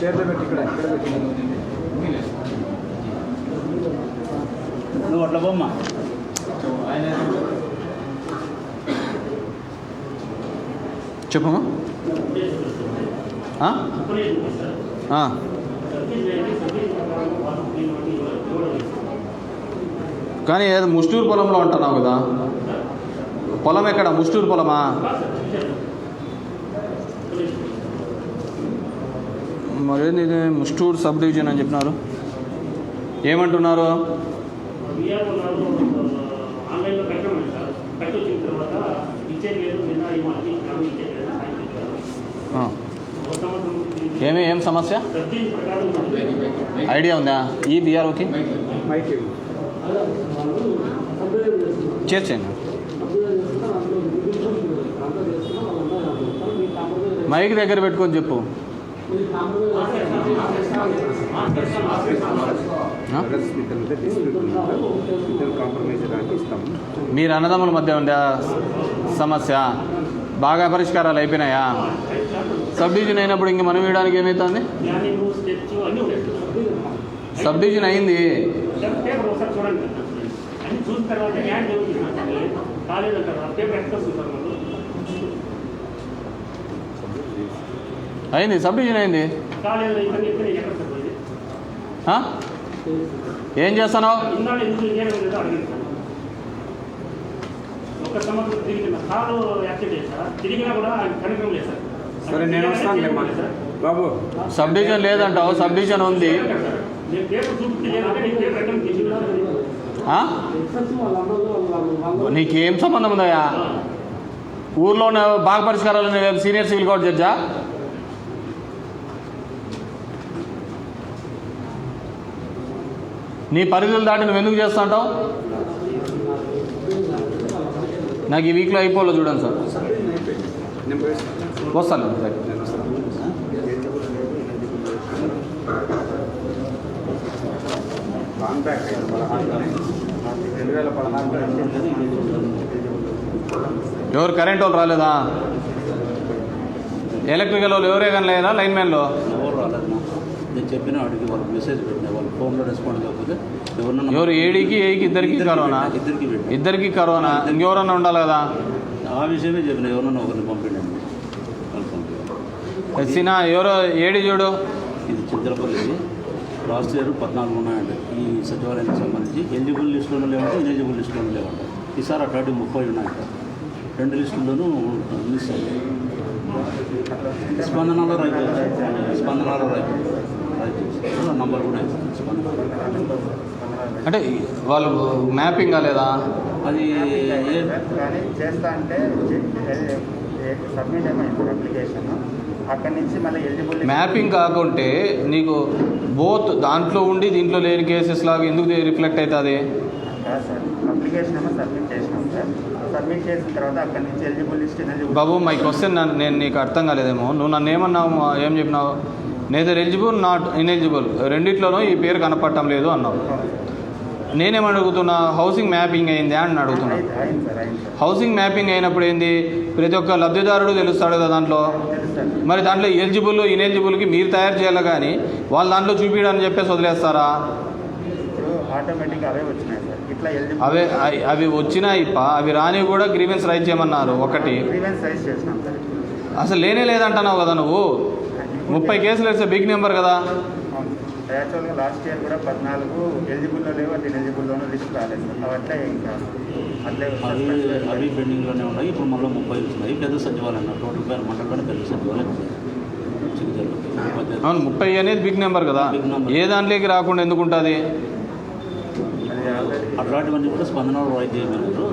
చైర్లో పెట్టి ఇక్కడ పెట్టి నువ్వు అట్లా బొమ్మ చెప్పమ్మా. కానీ ఏదో ముస్టూరు పొలంలో ఉంటున్నావు కదా? పొలం ఎక్కడ? ముస్టూరు పొలమా? మరేంది ఇది ముస్టూరు సబ్ డివిజన్ అని చెప్పినారు, ఏమంటున్నారు? ఏం సమస్య ఐడియా ఉందా ఈ బీఆర్ఓకి? చేర్చండి. మైక్ దగ్గర పెట్టుకొని చెప్పు. మీరు అన్నదమ్ముల మధ్య ఉండే సమస్య బాగా పరిష్కారాలు అయిపోయినాయా? సబ్ డివిజన్ అయినప్పుడు ఇంక మనం వేయడానికి ఏమవుతుంది? సబ్ డివిజన్ అయింది, సబ్ డివిజన్ అయింది. ఏం చేస్తాను? సరే నేను వస్తాను బాబు. సబ్ డివిజన్ లేదంటావు, సబ్ డివిజన్ ఉంది. నీకేం సంబంధం ఉందయా? ఊర్లో బాగా పరిష్కారాలు సీనియర్ సివిల్ కోర్టు జడ్జా? నీ పరిధులు దాటి నువ్వు ఎందుకు చేస్తా ఉంటావు? నాకు ఈ వీక్లో అయిపోలే చూడండి సార్. వస్తాను. ఎవరు కరెంట్ వాళ్ళు రాలేదా? ఎలక్ట్రికల్ వాళ్ళు ఎవరే కానీ లేదా? లైన్ మ్యాన్లో ఎవరు రాలేదు. నేను చెప్పిన వాడికి వాళ్ళకి మెసేజ్ పెట్టినా, వాళ్ళు ఫోన్లో రెస్పాండ్ కాకపోతే ఎవరు ఏడీకి ఏకి ఇద్దరికి కరోనా? ఇద్దరికి కరోనా, ఇంకెవరన్నా ఉండాలి కదా? ఆ విషయమే చెప్పిన, ఎవరన్నా ఒకరిని పంపించండి. సినా ఎవరో ఏడి చూడు. ఇది చింతలపల్లి. లాస్ట్ ఇయర్ 14 ఉన్నాయండి ఈ సచివాలయానికి సంబంధించి. ఎలిజిబుల్ లిస్టులోనూ లేవంటే, ఇనెలిజిబుల్ లిస్టులోనూ లేవంట. ఈసారి అట్లాంటి 30 ఉన్నాయంట. 2 లిస్టుల్లోనూ మిస్ అయ్యాయి. స్పందనలో రైతు నంబర్ కూడా అంటే వాళ్ళు మ్యాపింగ్ కాలేదా? అది చేస్తా అంటే సబ్మిట్ అయిపోయింది అప్లికేషన్. అక్కడి నుంచి మళ్ళీ ఎలిజిబుల్ మ్యాపింగ్ కాకుంటే నీకు బోత్ దాంట్లో ఉండి దీంట్లో లేని కేసెస్ లాగా ఎందుకు రిఫ్లెక్ట్ అవుతుంది? సార్ అప్లికేషన్ ఏమో సబ్మిట్ చేసినాం సార్. సబ్మిట్ చేసిన తర్వాత అక్కడి నుంచి eligible list Babu my question నేను నీకు అర్థం కాలేదేమో. నువ్వు నన్ను ఏమన్నావు, ఏం చెప్పినావు? నేదర్ ఎలిజిబుల్ నాట్ ఇనెలిజిబుల్ రెండిట్లోనూ ఈ పేరు కనపడటం లేదు అన్నావు. నేనేమని అడుగుతున్నా, హౌసింగ్ మ్యాపింగ్ అయిందా అని అడుగుతున్నా. హౌసింగ్ మ్యాపింగ్ అయినప్పుడు ఏంది, ప్రతి ఒక్క లబ్ధిదారుడు తెలుస్తాడు కదా దాంట్లో. మరి దాంట్లో ఎలిజిబుల్ ఇనెలిజిబుల్కి మీరు తయారు చేయాలి కానీ వాళ్ళు దాంట్లో చూపించడానికి చెప్పేసి వదిలేస్తారా? ఆటోమేటిక్గా అవే వచ్చినాయి సార్. ఇట్లా అవి వచ్చినాయి, అవి రాని కూడా గ్రీవెన్స్ రైజ్ చేయమన్నారు. ఒకటి గ్రీవెన్స్ రైజ్ చేసినాం సార్. అసలు లేనే లేదంటున్నావు కదా నువ్వు. 30 కేసులు వేస్తే బిగ్ నెంబర్ కదా. యాక్చువల్గా లాస్ట్ ఇయర్ కూడా 14 ఎలిజిబుల్లో లేవు, అది ఇనెలిజిబుల్లోనూ లిస్ట్ రాలేదు సార్. అట్లే ఇంకా అవి పెండింగ్లోనే ఉన్నాయి. ఇప్పుడు మళ్ళీ 30 వచ్చినాయి. పెద్ద సచివాలయం టోటల్ పేరు మండలంలోనే పెద్ద సచివాలయం. అవును, 30 అనేది బిగ్ నెంబర్ కదా. ఏ దాంట్లోకి రాకుండా ఎందుకు ఉంటుంది? ఆల్రెడీ అట్లాంటివన్నీ కూడా స్పందనలో రైట్ చేయమన్నారు.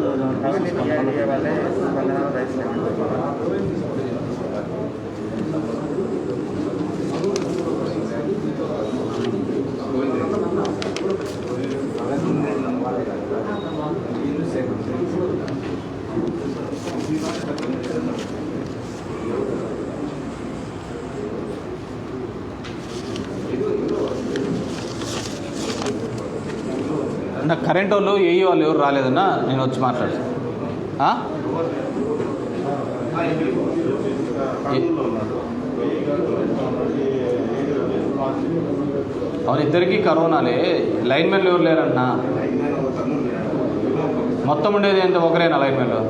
దానికోసం ఏఐడిఏ వాళ్ళే స్పందన రైస్ నా కరెంట్ వాళ్ళు ఏఈ వాళ్ళు ఎవరు రాలేదన్నా, నేను వచ్చి మాట్లాడు. అవును, ఇద్దరికి కరోనాలే. లైన్మెన్లు ఎవరు లేరన్నా? మొత్తం ఉండేది ఎంత ఒకరేనా లైన్మెన్లు?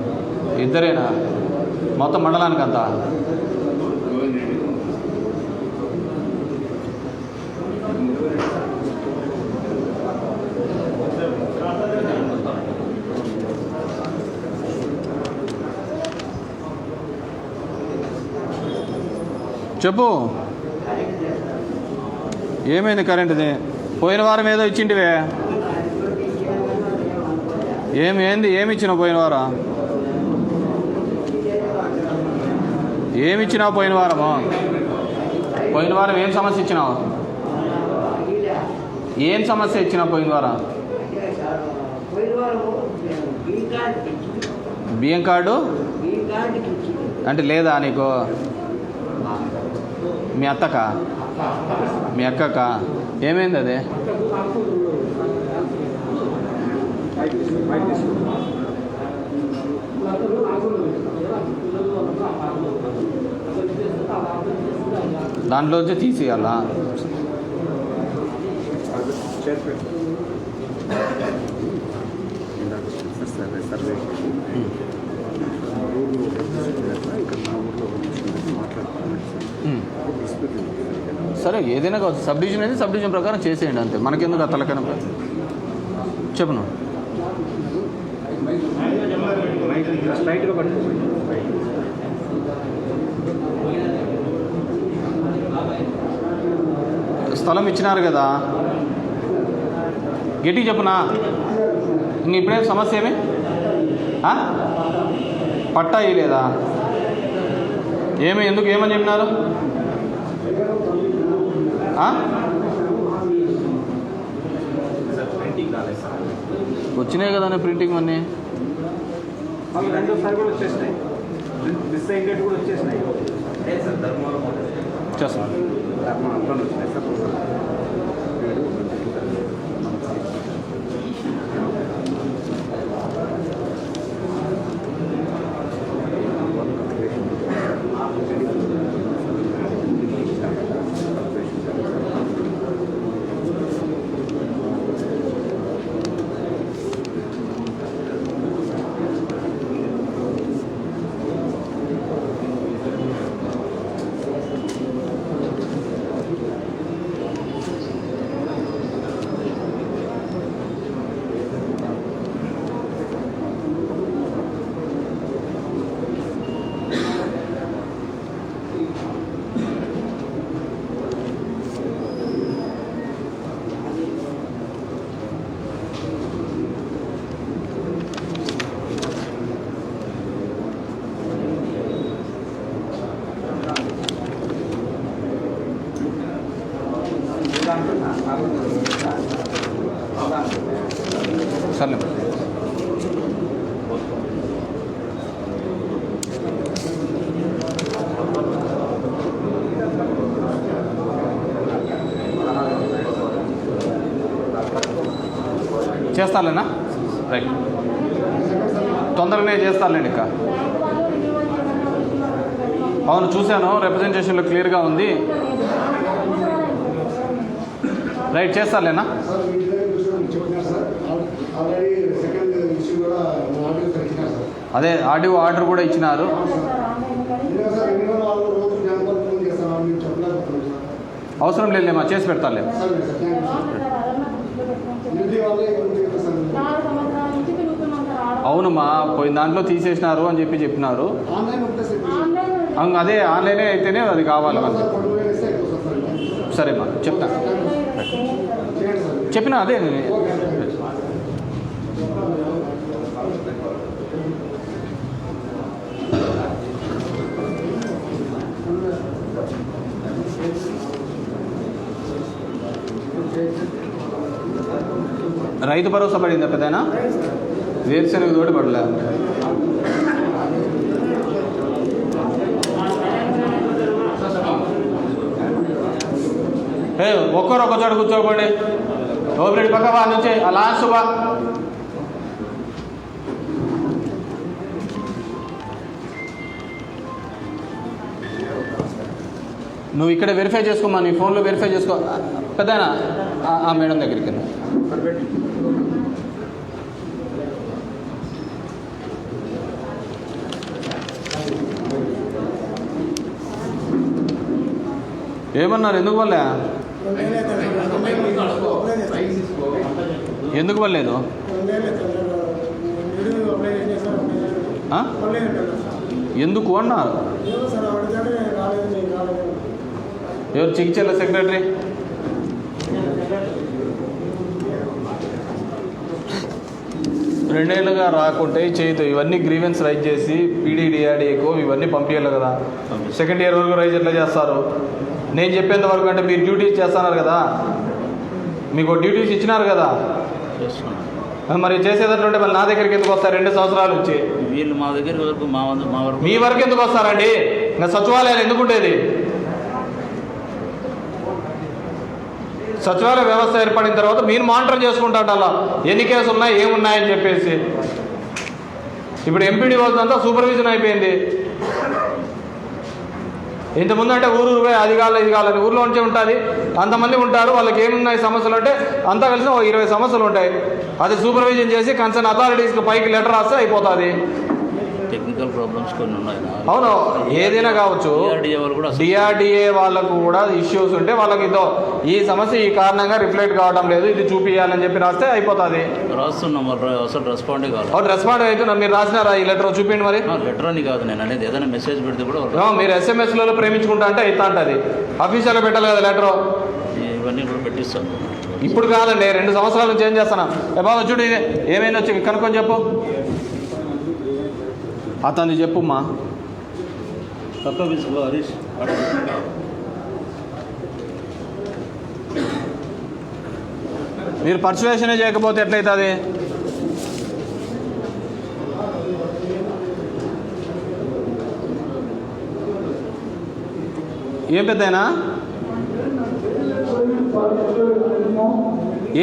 ఇద్దరేనా మొత్తం మండలానికి అంతా? చెప్పు, ఏమైంది కరెంటుది? పోయిన వారం ఏదో ఇచ్చింటివే, ఏమి ఇచ్చినావు పోయిన వారం? ఏమి ఇచ్చినావు పోయిన వారము? పోయిన వారం ఏం సమస్య ఇచ్చినావు? ఏం సమస్య ఇచ్చినావు పోయిన వారం? బియ్యం కార్డు అంటే లేదా నీకు? మీ అత్తకా మీ అక్కకా ఏమైంది అది? దాంట్లోంచి తీసేయాలా? సర్వే సరే, ఏదైనా కావచ్చు. సబ్ డివిజన్ అయితే సబ్ డివిజన్ ప్రకారం చేసేయండి అంతే, మనకెందుకు ఆ తలకన. చెప్పను స్ట్రైట్గా పట్టుకోండి. స్థలం ఇచ్చినారు కదా, గట్టిగా చెప్పునా? ఇంక ఇప్పుడే సమస్య ఏమి? పట్టా ఇవ్వలేదా? ఎందుకు ఏమని చెప్పినారు? వచ్చినాయి కదా ప్రింటింగ్ అన్నీ. రెండోసారి కూడా వచ్చేసినాయి, మిస్ అయ్యేటి కూడా వచ్చేసినాయి. చేస్తాను వచ్చినాయి సార్. సర్లే. చేస్తాలేనా? రైట్, తొందరగానే చేస్తానులేండి. ఇంకా అవును, చూశాను, రిప్రజెంటేషన్లో క్లియర్గా ఉంది. రైట్, చేస్తాలేనా? అదే ఆర్డీఓ ఆర్డర్ కూడా ఇచ్చినారు. అవసరం లేదులేమా, చేసి పెడతాలే. అవునమ్మా, పోయిన దాంట్లో తీసేసినారు అని చెప్పినారు. అదే ఆన్లైనే అయితేనే అది కావాలి మనకి. సరేమ్మా, చెప్తా. చెప్పినా అదే రైతు భరోసా పడిందా పెద్దనా? వేరుశనగ తోటి పడలే. ఒక్కరు ఒక చోట కూర్చోకండి. ఓపిరెడ్డి పక్క వాళ్ళ నుంచి ఆ లాస్ట్ బా. నువ్వు ఇక్కడ వెరిఫై చేసుకోమా, నీ ఫోన్లో వెరిఫై చేసుకో. పెద్దనా ఆ మేడం దగ్గరికి వెళ్ళి ఏమన్నారు? ఎందుకు వల్లే? ఎందుకు వల్లేదు? ఎందుకు అన్నారు? ఎవరు? చికిత్సల సెక్రటరీ. రెండేళ్ళుగా రాకుంటే చేయితో ఇవన్నీ గ్రీవెన్స్ రైజ్ చేసి పీడీడీఆర్డీఏకో ఇవన్నీ పంపించాలి కదా. సెకండ్ ఇయర్ వరకు రైజ్ ఎట్లా చేస్తారు? నేను చెప్పేంత వరకు అంటే మీరు డ్యూటీస్ చేస్తున్నారు కదా, మీకు డ్యూటీస్ ఇచ్చినారు కదా, మరి చేసేటట్లుంటే మళ్ళీ నా దగ్గరికి ఎందుకు వస్తారు? 2 సంవత్సరాలు వచ్చి వీళ్ళు మా దగ్గర వరకు మీ వరకు ఎందుకు వస్తారండి? ఇంకా సచివాలయాలు ఎందుకు ఉండేది? సచివాలయ వ్యవస్థ ఏర్పడిన తర్వాత మీరు మానిటర్ చేసుకుంటారు అలా ఎన్ని కేసులు ఉన్నాయి, ఏమున్నాయని చెప్పేసి. ఇప్పుడు ఎంపీడీ వాళ్ళంతా సూపర్విజన్ అయిపోయింది. ఇంతకుముందు అంటే ఊరు పోయి అది కావాలి ఇది కావాలని ఊర్లో ఉంచే ఉంటుంది, అంతమంది ఉంటారు, వాళ్ళకి ఏమున్నాయి సమస్యలు అంటే అంతా కలిసి 20 సమస్యలు ఉంటాయి. అది సూపర్విజన్ చేసి కన్సర్న్ అథారిటీస్కి పైకి లెటర్ రాస్తే అయిపోతుంది. టెక్నికల్ ప్రాబ్లమ్స్ కొన్ని ఉన్నాయి. అవును, ఏదైనా కావచ్చు. డిఆర్డిఏ వాళ్ళకు కూడా ఇష్యూస్ ఉంటే వాళ్ళకి ఇదో ఈ సమస్య ఈ కారణంగా రిఫ్లెక్ట్ కావడం లేదు, ఇది చూపించాలని చెప్పి రాస్తే అయిపోతుంది. రాస్తున్నాం, అసలు రెస్పాండే కాదు. అవును, రెస్పాండ్ అయితే మీరు రాసినారా ఈ లెటర్? చూపించండి మరి. లెటర్ అని కాదు నేను అనేది, ఏదైనా మెసేజ్ పెడితే కూడా మీరు ఎస్ఎంఎస్లలో ప్రేమించుకుంటా అంటే అవుతా ఉంటుంది. అఫీషియల్గా పెట్టాలి కదా లెటరు. ఇవన్నీ కూడా పెట్టిస్తాను. ఇప్పుడు కాదండి, 2 సంవత్సరాల నుంచి ఏం చేస్తాను. బాబా చూడు ఇది ఏమైంది వచ్చి కనుక్కొని చెప్పు. అతన్ని చెప్పుమ్మా. హరీష్ మీరు పర్సువేషనే చేయకపోతే ఎట్లయితుంది? ఏం పెద్దయినా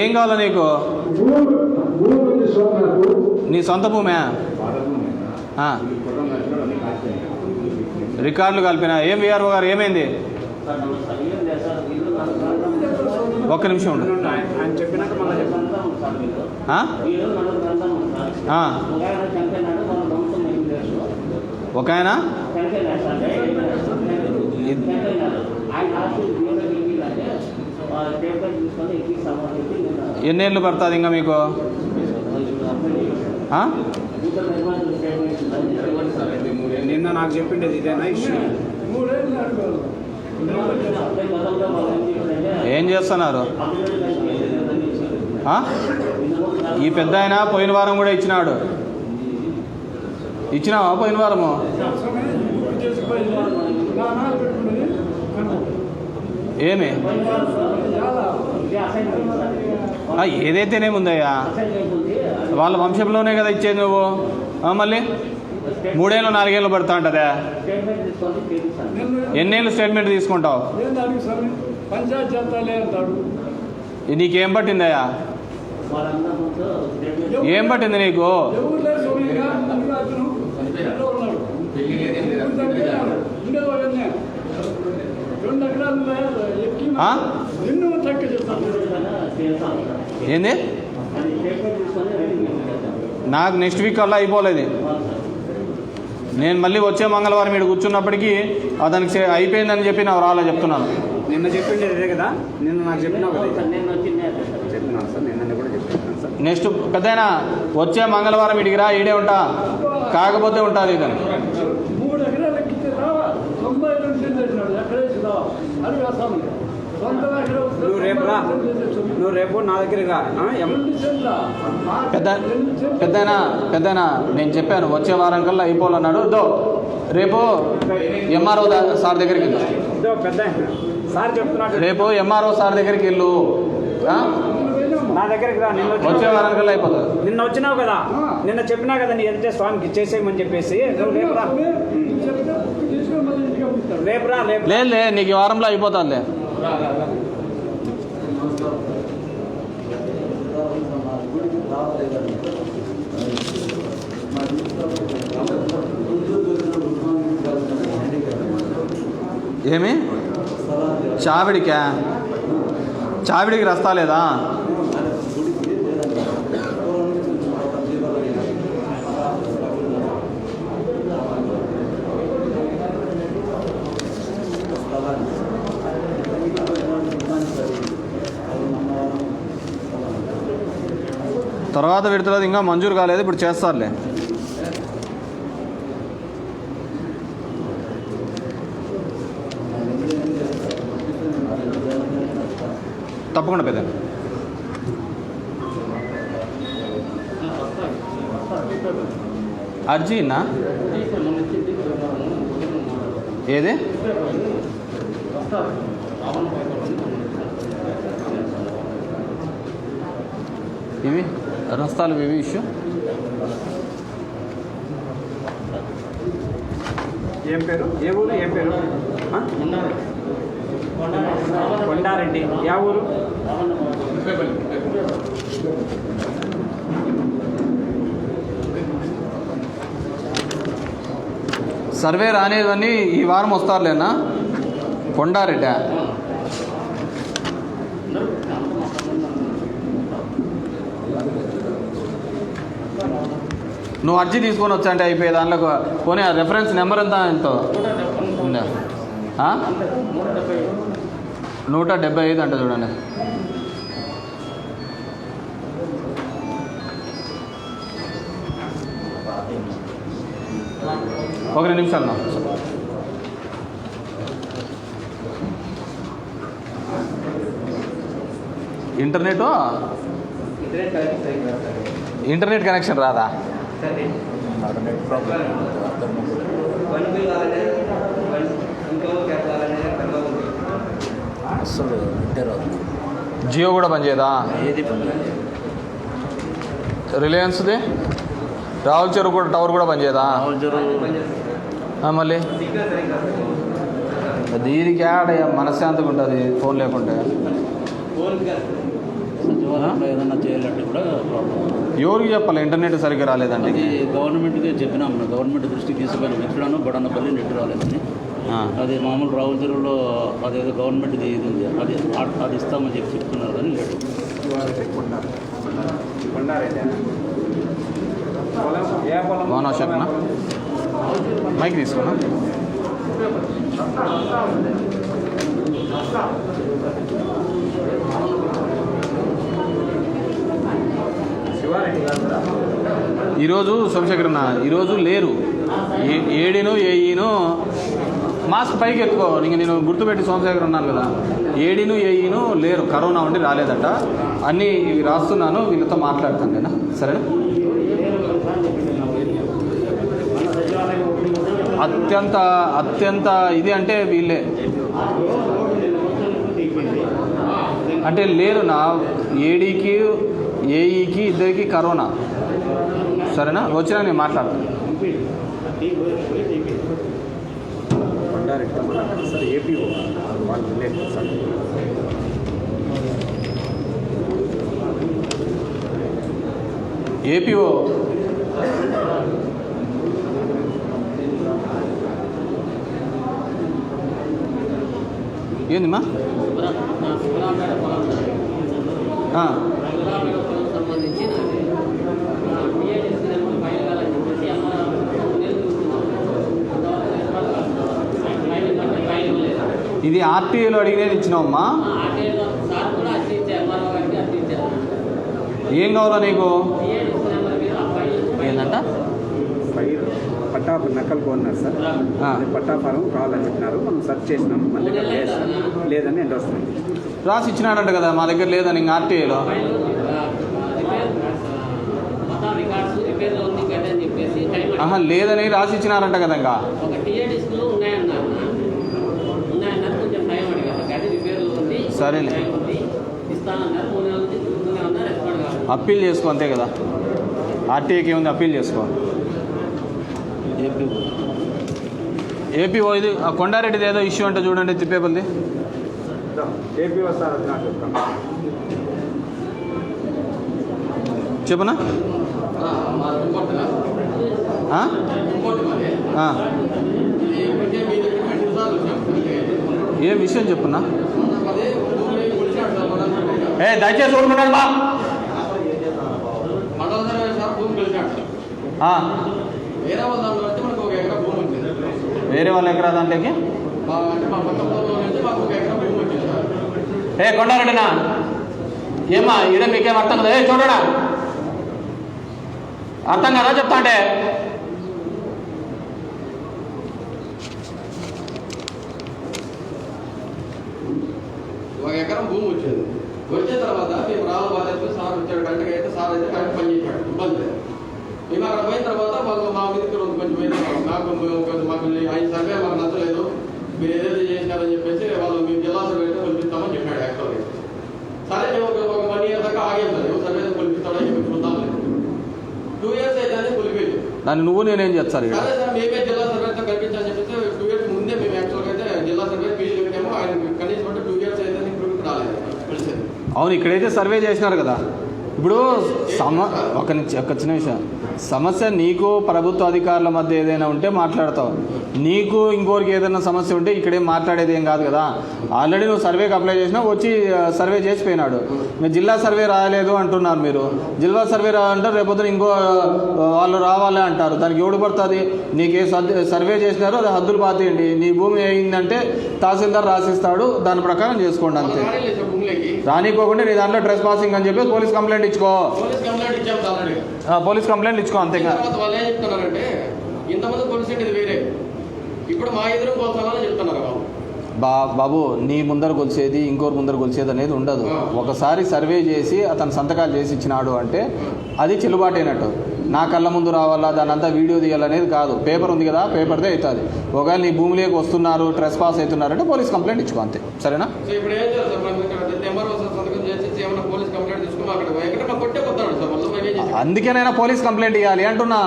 ఏం కావాలా నీకు? నీ సొంత భూమే? రికార్డులు కలిపినా? ఏం విఆర్ఓ గారు ఏమైంది? ఒక్క నిమిషం ఉండు. ఒక ఆయన ఎన్నేళ్ళు పడుతుంది ఇంకా మీకు? నిన్న నాకు చెప్పిండేది ఇదేనా ఇష్యూ? ఏం చేస్తున్నారు? ఈ పెద్ద ఆయన పోయిన వారం కూడా ఇచ్చినాడు. ఇచ్చినావా పోయిన వారము? ఏమి ఏదైతేనేముందయ్యా, వాళ్ళ వంశంలోనే కదా ఇచ్చేది నువ్వు. మళ్ళీ 3 ఏళ్ళు 4 ఏళ్ళు పడుతూ ఉంటుందా? ఎన్నేళ్ళు స్టేట్మెంట్ తీసుకుంటావు? నీకేం పట్టిందయ్యా? ఏం పట్టింది నీకు? ఏంది? నాకు నెక్స్ట్ వీక్ అలా అయిపోలేదు. నేను మళ్ళీ వచ్చే మంగళవారం మీరు కూర్చున్నప్పటికీ అతనికి అయిపోయిందని చెప్పి నాకు రాలే చెప్తున్నాను. నిన్న చెప్పిండే ఇదే కదా, నిన్న నాకు చెప్పినావు కదా. చెప్పినాను సార్, నిన్న కూడా చెప్పినాను సార్. నెక్స్ట్ పెద్దయినా వచ్చే మంగళవారం ఇడికి రా, ఈడే ఉంటా, కాకపోతే ఉంటుంది ఇతను. నువ్వు రేపు నా దగ్గరికి రా. పెద్దనా నేను చెప్పాను వచ్చే వారం కల్లా అయిపోవాలన్నాడు. రేపు ఎంఆర్ఓ సార్ దగ్గరికి వెళ్ళు. పెద్ద సార్ చెప్తున్నాడు, రేపు ఎంఆర్ఓ సార్ దగ్గరికి వెళ్ళు. నా దగ్గరికి రా. వచ్చే వారానికల్లా అయిపోతుంది. నిన్న వచ్చినావు కదా, నిన్న చెప్పినా కదా నీ ఎదుటే స్వామికి ఇచ్చేసేయమని చెప్పేసి. రేపురా రేపురా రేపు లేదు నీకు ఈ వారంలో అయిపోతుందిలే. ఏమి చావిడికి రస్తా లేదా? తర్వాత విడతలేదు, ఇంకా మంజూరు కాలేదు, ఇప్పుడు చేస్తారులే. తప్పకుండా పెద్ద అర్జీనా ఏది ఇవి రస్తాలు ఇవి ఇష్యూ. ఏం పేరు, ఏ ఊరు, ఏం పేరు? కొండారెడ్డి. యా ఊరు? సర్వే రానేవన్నీ ఈ వారం వస్తారులేనా? కొండారెడ్డి. నువ్వు అర్జీ తీసుకొని వచ్చా అంటే అయిపోయే దాంట్లో పోనీ రెఫరెన్స్ నెంబర్ ఎంత ఎంతో ఉందా? 175 అంట చూడండి. ఒక 2 నిమిషాలు నా ఇంటర్నెట్ కనెక్షన్ రాదా? అసలు జియో కూడా పనిచేయదా? రిలయన్స్ది రావుల చెరువు కూడా టవర్ కూడా పనిచేయదా? మళ్ళీ దీనికి ఆడ మనశ్శాంతిగా ఉంటుంది ఫోన్ లేకుంటే. ఏదన్నా చేయాలంటే కూడా ఎవరికి చెప్పాలి ఇంటర్నెట్ సరిగ్గా రాలేదండి? అది గవర్నమెంట్కి చెప్పినాం, గవర్నమెంట్ దృష్టికి తీసుకొని ఎట్లానో బడన్నపల్లి నెట్ రాలేదని. అది మామూలు రావుల చెరువులో అదేదో గవర్నమెంట్ది ఇది ఉంది, అది ఇస్తామని చెప్తున్నారు కానీ లేదు. మోనోషక్నా మైక్ తీసుకున్నా. ఈరోజు సోమశేఖరన్న ఈరోజు లేరు. ఏడీను ఏఈను మాస్క్ పైకి ఎత్తుకో. ఇంక నేను గుర్తుపెట్టి సోమశేఖర్ ఉన్నాను కదా. ఏడీను ఏఈను లేరు, కరోనా ఉండి రాలేదట. అన్నీ ఇవి రాస్తున్నాను, వీళ్ళతో మాట్లాడతాను నేను. సరేనా? అత్యంత ఇది అంటే వీళ్ళే అంటే లేరు నా ఏడీకి ఏఈకి ఇద్దరికి కరోనా. సరేనా? వచ్చినా నేను మాట్లాడతాను. సార్ ఏపీఓ వాళ్ళు రిలేటెడ్ సార్. ఏపీఓ ఏందిమ్మా? ఇది ఆర్టీఏలో అడిగినది ఇచ్చినావమ్మా. ఏం కావాలా నీకు? ఏంటంట? పట్టా నకలు కొన్నారు సార్. పట్టా ఫారం కావాలని చెప్పినారు, మనం సెర్చ్ చేసినాము, మన దగ్గర లేదు సార్. లేదని ఎండ్ వస్తుంది. రాసి ఇచ్చినాడంట కదా, మా దగ్గర లేదని. ఇంకా ఆర్టీఏలో లేదని రాసి ఇచ్చినారంట కదా. ఇంకా సరేలే. అప్పీల్ చేసుకో అంతే కదా. ఆర్టీఐకి ఏముంది, అప్పీల్ చేసుకో. ఏపీఓ ఇది ఆ కొండారెడ్డిది ఏదో ఇష్యూ అంటే చూడండి తిప్పేపల్లి. ఏపీ వస్తారు అది నాకు చెప్తాను. చెప్పనా? ఏం విషయం చెప్పున్నా? దయచేసి ఊరుకున్నాడు బా. వేరే వాళ్ళ ఎకరా దాంట్లోకి కొండారెడ్డినా ఏమా ఈడ మీకేం అర్థం కదా? చూడడా అర్థం కదా చెప్తా అంటే. ఒక ఎకరం భూమి వచ్చింది. వచ్చిన తర్వాత మేము రాళ్ళ బాధ్యతలు సార్ వచ్చాడు, గంటగా అయితే సార్ అయితే కరెక్ట్ పని చేశాడు, ఇబ్బంది లేదు. మేము అక్కడ పోయిన తర్వాత వాళ్ళు మా మీదకి కొంచెం పోయిన మాకు ఆయన సర్వే మాకు నచ్చలేదు, మీరు ఏదైతే చేసినారని చెప్పేసి వాళ్ళు మేము జిల్లా సర్వే కొలిపిస్తామని చెప్పాడు. యాక్చువల్గా సరే మేము ఒక 1 year దాకా ఆగేది, ఎవరు సర్వే కొలిపిస్తాడని చెప్పి చూద్దాం. 2 years అయితే కొలిపేది. దాన్ని నువ్వు నేనేం చేస్తారు? సరే సార్ మేమే జిల్లా సర్వేతో కల్పించాలని చెప్పేసి 2 years ముందే మేము యాక్చువల్గా అయితే జిల్లా సర్వే ఫీజు పెట్టాము. ఆయన కనీసం అంటే 2 years అయితే ఇప్పుడు రాలేదు. అవును, ఇక్కడైతే సర్వే చేసినారు కదా. ఇప్పుడు ఒక చిన్న విషయం, సమస్య నీకు ప్రభుత్వ అధికారుల మధ్య ఏదైనా ఉంటే మాట్లాడతావు, నీకు ఇంకోరికి ఏదైనా సమస్య ఉంటే ఇక్కడేం మాట్లాడేది ఏం కాదు కదా. ఆల్రెడీ నువ్వు సర్వేకి అప్లై చేసినా వచ్చి సర్వే చేసిపోయినాడు. మీరు జిల్లా సర్వే రాయలేదు అంటున్నారు. మీరు జిల్లా సర్వే రాయాలంటే రేపొద్దున ఇంకో వాళ్ళు రావాలి అంటారు. దానికి ఎవడు పడుతుంది? నీకు ఏ సర్వే చేసినారో అది హద్దులు పాతేయండి. నీ భూమి అయిందంటే తహసీల్దార్ రాసిస్తాడు, దాని ప్రకారం చేసుకోండి అంతే. రానికోకుండా నీ దాంట్లో ట్రెస్ పాసింగ్ అని చెప్పి పోలీస్ కంప్లైంట్ ఇచ్చుకో. పోలీస్ కంప్లైంట్ ఇచ్చుకో అంతే. వాళ్ళు ఏం చెప్తున్నారంటే ఇంతమంది పోలీసు ఇది వేరే, ఇప్పుడు మా ఎదురు పోతానని చెప్తున్నారు. బాబు నీ ముందర కొలిసేది ఇంకోరు ముందర కొలిసేది అనేది ఉండదు. ఒకసారి సర్వే చేసి అతను సంతకాలు చేసి ఇచ్చినాడు అంటే అది చెల్లుబాటు అయినట్టు. నా కళ్ళ ముందు రావాలా, దాని అంతా వీడియో తీయాలనేది కాదు. పేపర్ ఉంది కదా, పేపర్దే అవుతుంది. ఒకవేళ నీ భూమిలోకి వస్తున్నారు, ట్రెస్ పాస్ అవుతున్నారంటే పోలీస్ కంప్లైంట్ ఇచ్చుకో అంతే. సరేనా? అందుకేనైనా పోలీస్ కంప్లైంట్ ఇవ్వాలి అంటున్నా.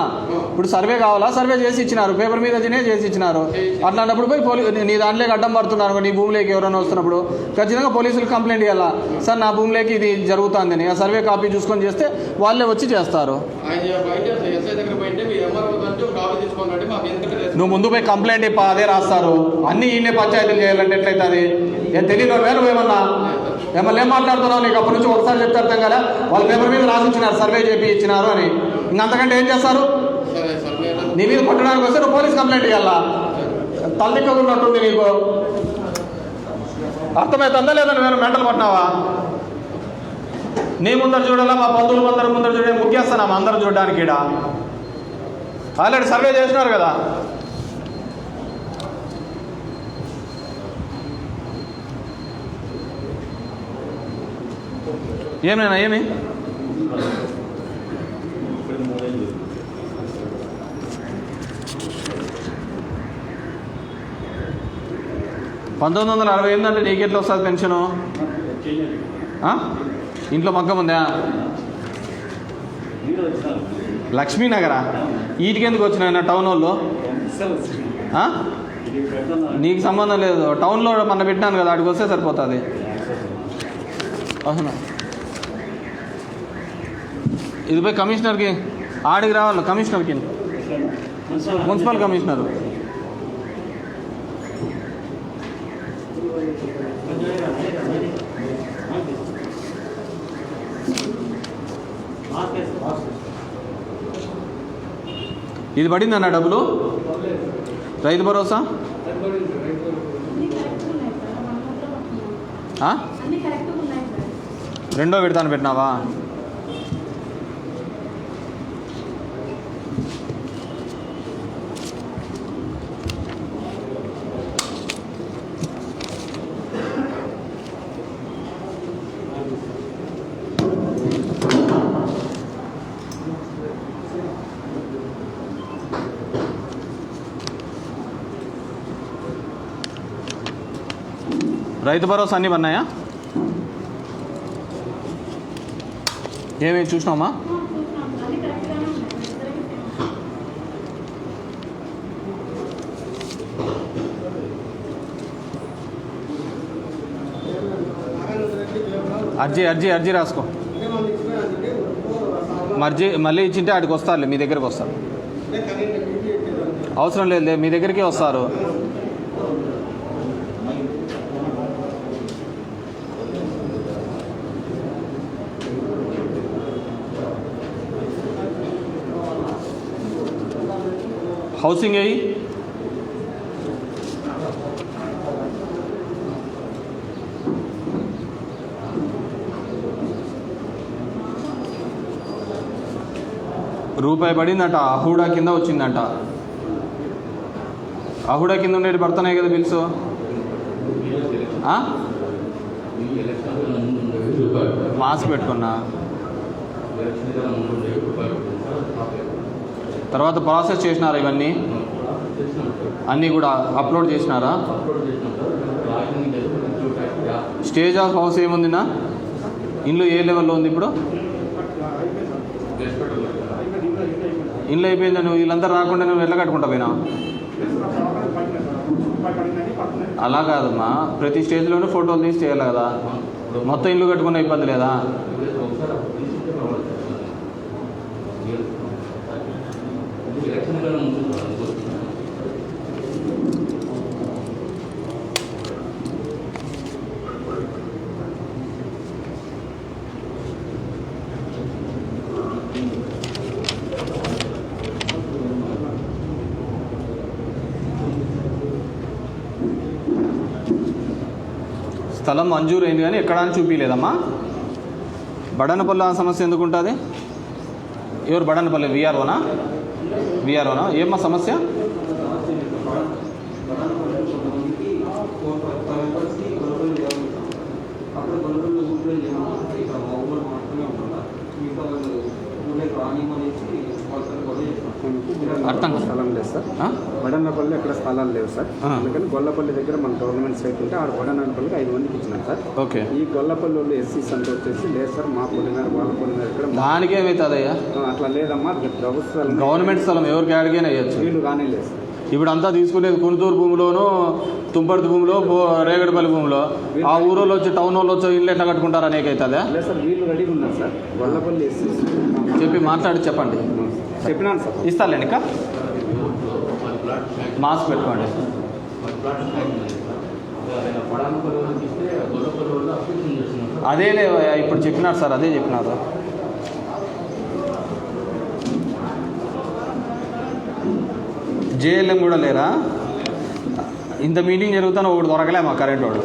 ఇప్పుడు సర్వే కావాలా, సర్వే చేసి ఇచ్చినారు, పేపర్ మీద చేసి ఇచ్చినారు. అట్లాంటప్పుడు పోయి నీ దాంట్లోకి అడ్డం పడుతున్నారు, నీ భూమిలోకి ఎవరైనా వస్తున్నప్పుడు ఖచ్చితంగా పోలీసులకు కంప్లైంట్ ఇవ్వాలా. సార్ నా భూమిలోకి ఇది జరుగుతుందని ఆ సర్వే కాపీ చూసుకొని చేస్తే వాళ్ళే వచ్చి చేస్తారు. నువ్వు ముందు పోయి కంప్లైంట్ ఇప్ప, అదే రాస్తారు. అన్ని ఈయనే పంచాయతీలు చేయాలంటే ఎట్లయితుంది? ఏం తెలియదు నువ్వేమన్నా ఏమన్నా ఏం మాట్లాడుతున్నావు? నీకు అప్పటి నుంచి ఒకసారి చెప్తే అర్థం కదా. వాళ్ళ పేపర్ మీద రాసి ఇచ్చినారు, సర్వే చేపి ఇచ్చినారు అని. ఇంకంతకంటే ఏం చేస్తారు? నీ మీద పట్టడానికి వస్తే నువ్వు పోలీస్ కంప్లైంట్ ఇవ్వాలా. తలదిక్కకున్నట్టుంది నీకు. అర్థమవుతుందా లేదా? నువ్వేమో మెంటలు పట్టినావా? నీ ముందర చూడాలా, మా బంధువుల ముందర చూడే ముఖ్యేస్తున్నాం అందరం చూడడానికి. ఈడ ఆల్రెడీ సర్వే చేసినారు కదా. ఏమైనా ఏమి 1968 అంటే నీకెట్లా వస్తుంది పెన్షను? ఇంట్లో మగ్గం ఉందా? లక్ష్మీనగరా? వీటికెందుకు వచ్చినా టౌన్ వాళ్ళు? నీకు సంబంధం లేదు. టౌన్లో మొన్న పెట్టినాను కదా, అక్కడికి వస్తే సరిపోతుంది. అవునా? ఇది పోయి కమిషనర్కి ఆడికి రావాలి. కమిషనర్కి, మున్సిపల్ కమిషనర్. ఇది పడిందన్న డబ్బులు? రైతు భరోసా రెండో విడతాను పెట్టినావా? రైతు భరోసా అన్నీ పన్నాయా? ఏమేమి చూసినామా? అర్జీ రాసుకో. మళ్ళీ ఇచ్చింటే ఆడికి వస్తారులే, మీ దగ్గరికి వస్తారు. అవసరం లేదు, మీ దగ్గరికి వస్తారు. హౌసింగ్ అయ్యి రూపాయి పడిందంట. అహూడా కింద వచ్చిందంట. అహూడా కింద ఉండేది పడుతున్నాయి కదా బిల్స్. మాస్క్ పెట్టుకున్నా. తర్వాత ప్రాసెస్ చేసినారా ఇవన్నీ? అన్నీ కూడా అప్లోడ్ చేసినారా? స్టేజ్ ఆఫ్ హౌస్ ఏముందినా? ఇల్లు ఏ లెవెల్లో ఉంది ఇప్పుడు? ఇల్లు అయిపోయిందా? నువ్వు వీళ్ళందరూ రాకుండా నువ్వు ఎట్లా కట్టుకుంటా పోయినా? అలా కాదమ్మా, ప్రతి స్టేజ్లోనూ ఫోటోలు తీసి చేయాలి కదా. మొత్తం ఇల్లు కట్టుకున్న ఇబ్బంది లేదా? స్థలం మంజూరు అయింది కానీ ఎక్కడా అని చూపించలేదమ్మా. బడనపల్లి ఆ సమస్య ఎందుకు ఉంటుంది? ఎవరు బడనపల్లి? విఆర్ఓనా? ఏమ్మా సమస్య? అర్థం స్థలం లేదు సార్. బడన్నపల్లి ఎక్కడ స్థలాలు లేవు సార్. అందుకని గొల్లపల్లి దగ్గర మన గవర్నమెంట్ సైట్ ఉంటే ఆడ బడన్నపల్లికి 5 మందికి ఇచ్చినాం సార్. ఓకే. ఈ గొల్లపల్లి వాళ్ళు ఎస్సీస్ అంతా వచ్చేసి లేదు సార్, మా పొలినారు వాళ్ళ పొలినారు ఇక్కడ దానికి ఏమవుతుందయ్యా? అట్లా లేదమ్మా, ప్రభుత్వం గవర్నమెంట్ స్థలం ఎవరికి అడిగినా వేయచ్చు. వీళ్ళు కానీ లేదు సార్. ఇప్పుడు అంతా తీసుకునేది కునుతూరు భూమిలోను, తుంపర్తి భూమిలో, రేగడపల్లి భూమిలో. ఆ ఊరోళ్ళు వచ్చి టౌన్ వాళ్ళు వచ్చి ఇల్లు ఎట్లా కట్టుకుంటారు అనేక అవుతుందా? లేదు సార్, వీళ్ళు రెడీగా ఉన్నారు సార్. గొల్లపల్లి ఎస్సీస్ చెప్పి మాట్లాడి చెప్పండి. చెప్పినాను సార్. ఇస్తాలేండి. ఇంకా మాస్క్ పెట్టుకోండి. అదే ఇప్పుడు చెప్పినారు సార్, అదే చెప్పినారు. జేఎల్ఎం కూడా లేరా? ఇంత మీటింగ్ జరుగుతాను ఒకటి దొరకలే మా కరెంట్ వాడు.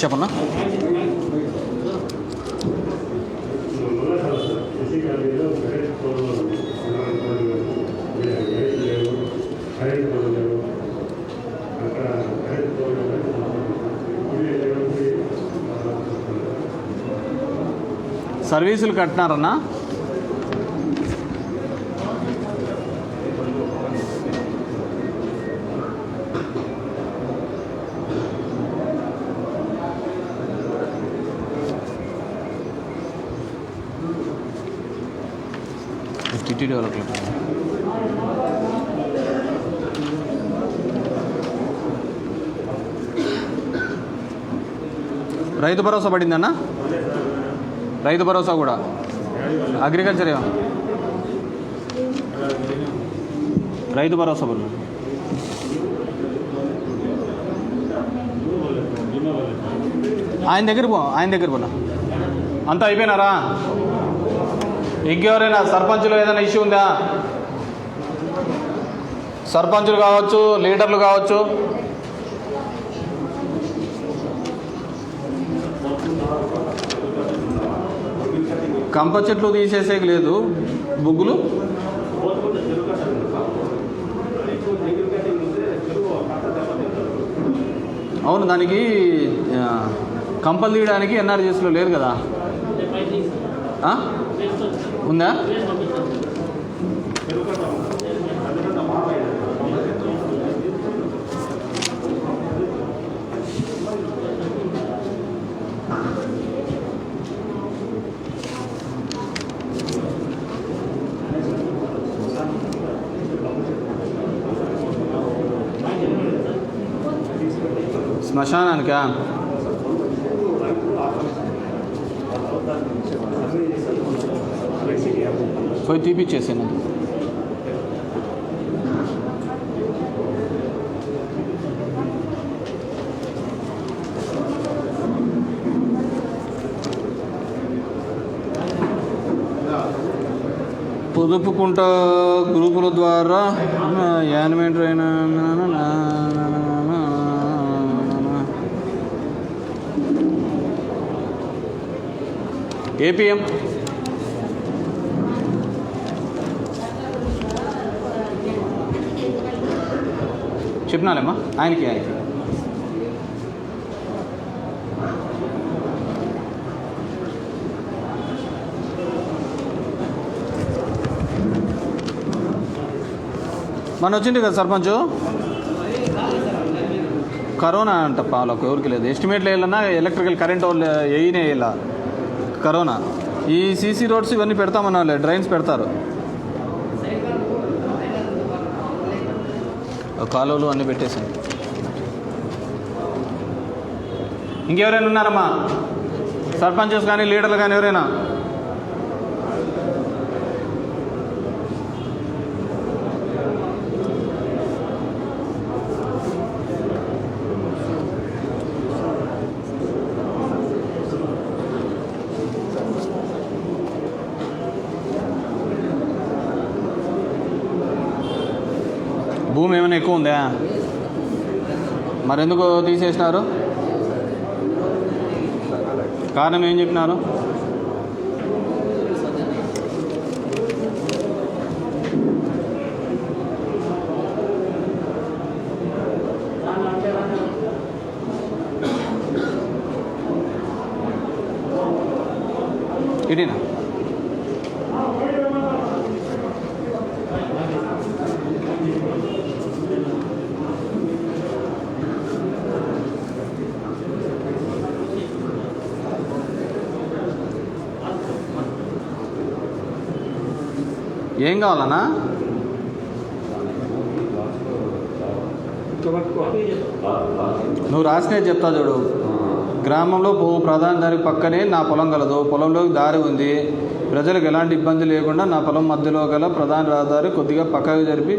చెప్పన్నా. సర్వీసులు కట్టినారన్నా? TT development Rythu Bharosa పడిందన్నా? రైతు భరోసా కూడా అగ్రికల్చర్ రైతు భరోసా పడింది. ఆయన దగ్గర పోనా? అంతా అయిపోయినారా? ఇంకెవరైనా సర్పంచులు ఏదైనా ఇష్యూ ఉందా? సర్పంచులు కావచ్చు, లీడర్లు కావచ్చు. కంప చెట్లు తీసేసేకి లేదు. బుగ్గులు అవును, దానికి కంపల్ తీయడానికి ఎన్ఆర్జీఎస్లో లేదు కదా? ఆ? ఉందా? శ్మశానానికా? పోయి తీపిచ్చేసాను. పొదుపుకుంట గ్రూపుల ద్వారా యానిమేటర్ అయిన ఏపీఎం చెప్పినాలేమ్మా ఆయనకి. మన వచ్చింది కదా సర్పంచ్, కరోనా అంట పాలకు ఎవరికి లేదు. ఎస్టిమేట్లు వేయాలన్నా ఎలక్ట్రికల్ కరెంట్ వాళ్ళు వేయనే వేయాల కరోనా. ఈ సీసీ రోడ్స్ ఇవన్నీ పెడతామన్నా వాళ్ళే, డ్రైన్స్ పెడతారు, కాలువలు అన్నీ పెట్టేసాను. ఇంకెవరైనా ఉన్నారమ్మా సర్పంచెస్ కానీ లీడర్లు కానీ ఎవరైనా? భూమి ఏమైనా ఎక్కువ ఉందా? మరెందుకు తీసేసినారు? కారణం ఏం చెప్పినారు? ఇటీనా ఏం కావాలన్నా? నువ్వు రాసినది చెప్తా చూడు. గ్రామంలో ప్రధాన దారి పక్కనే నా పొలం కలదు. పొలంలోకి దారి ఉంది. ప్రజలకు ఎలాంటి ఇబ్బంది లేకుండా నా పొలం మధ్యలో గల ప్రధాన రహదారి కొద్దిగా పక్కకు జరిపి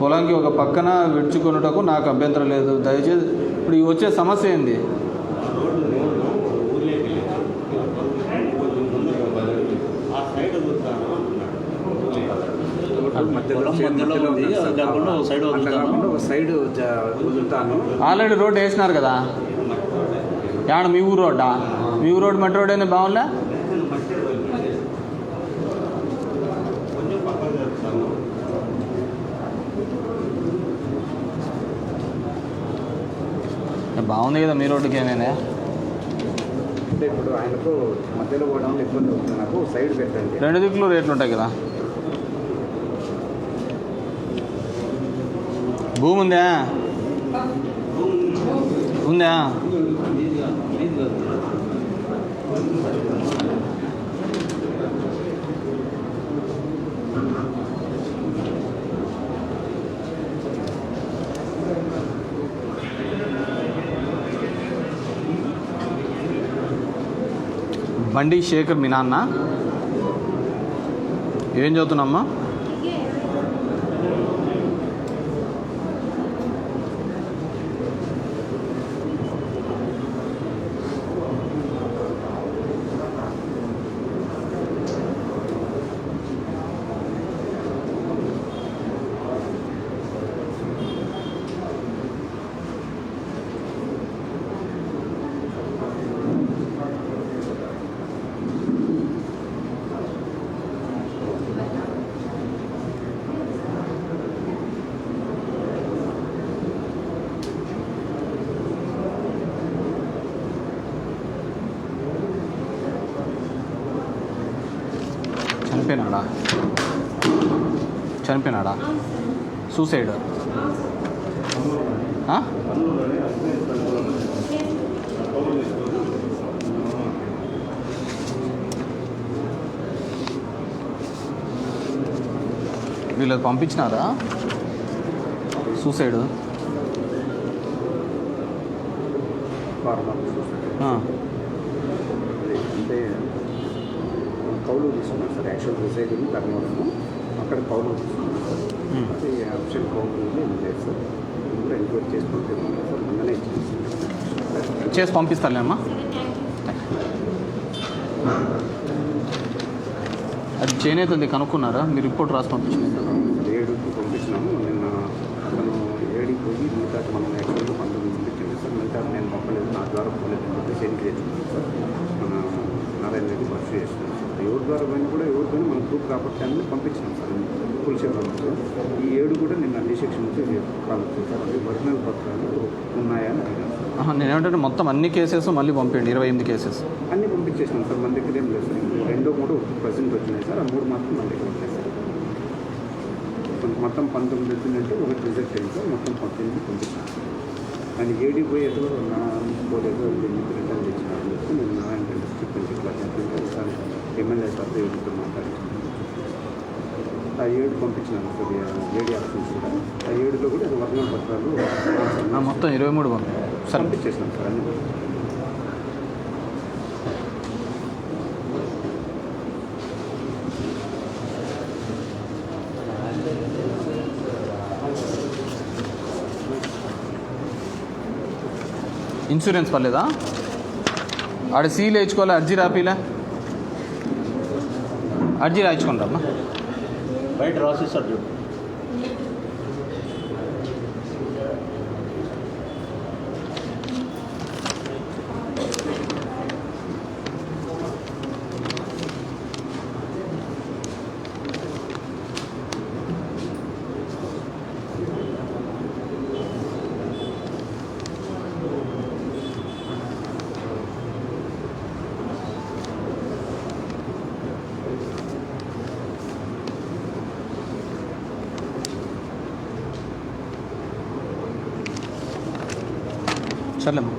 పొలంకి ఒక పక్కన విడుచుకొనుటకు నాకు అభ్యంతరం లేదు. దయచేసి ఇప్పుడు ఈ వచ్చే సమస్య ఏంది? ఆల్రెడీ రోడ్డు వేసినారు కదా. ఏమన్నా మీ ఊరు రోడ్డా? మీ ఊరు రోడ్డు మట్టి రోడ్ అయినా బాగుందా? బాగుంది కదా మీ రోడ్డుకి. ఏమైనా అంటే ఇప్పుడు ఆయనకు మధ్యలో పోవడం ఇబ్బంది అవుతుంది. నాకు సైడ్ పెట్టండి. రెండు దిక్కులు రేట్లు ఉంటాయి కదా. భూమి ఉందా? ఉందా? బండి శేఖర్ మీ నాన్న. ఏం చదువుతున్నామ్మా? చనిపోయినాడా సూసైడ్ వీళ్ళది పంపించినారా సూసైడ్ అంటే కౌలు తీసుకున్నాం సార్. యాక్చువల్ రిసైడింగ్ ధర్మవరము అక్కడ కౌలు తీసుకున్నాం సార్. అది ఆప్షన్ కౌలు లేదు సార్. కూడా ఎంక్వైరీ చేసుకుంటే సార్ మొన్ననే ఇచ్చింది చేసి పంపిస్తానులేమ్మా. అది చేనేత ఉంది కనుక్కున్నారా? మీరు రిపోర్ట్ రాసి పంపించింది 7కి పంపించినాము. నిన్న అతను 7కి పోయి మిగతా మనం యాక్చువల్గా 19 ఇచ్చింది సార్. మిగతా నేను పంపలేదు, నా ద్వారా పోలేదు అని చెప్పి సెండ్ చేసుకున్నాం సార్. మన నారాయణ రెడ్డి వర్క్ చేస్తున్నాం సార్. ఎవరి ద్వారా పోయినా కూడా ఎవరితోనే మన గ్రూప్ కాబట్టి అన్నీ పంపించినాం సార్. Full shape sir. ఈ 7 కూడా నిన్న అన్ని సెక్షన్ నుంచి కాల్ సార్. అది ఒరిజినల్ పత్రాలు ఉన్నాయా అని అడిగాను సార్. నేనేమంటే మొత్తం అన్ని కేసెస్ మళ్ళీ పంపించండి. 28 కేసెస్ అన్నీ పంపించేసినాం సార్. మన దగ్గర ఏం లేదు సార్. 2, 3 ప్రజెంట్ వచ్చినాయి సార్. ఆ 3 మాత్రం మన దగ్గర ఉంటాయి సార్. మొత్తం 19 వచ్చిందంటే ఒకటి రిజెక్ట్ అయింది సార్. మొత్తం 19 పంపించాను సార్. ఆయన 7కి పోయి ఎదురు నా పోలేదు రిటర్న్ తెచ్చినారని చెప్పి నేను నారాయణ డిస్ట్రిక్ట్ నుంచి ఇట్లా చెప్పింటే ఒకసారి ఎమ్మెల్యే సార్తో ఎవరితో మాట్లాడించాను. ఆ 7 పంపించినాను సార్. 7 ఆప్షన్స్ కూడా. ఆ 7లో కూడా ఒరిజినల్ పత్రాలు మొత్తం 23 పంపించేసినాం సార్. అన్ని ఇన్సూరెన్స్ పర్లేదా? ఆడ సీల్ వేయించుకోవాలి, అర్జీ రాపిలే, అర్జీ రాయించుకుంటామా? బయట రాసిస్తారు చూడు. సర్లేమ్మా.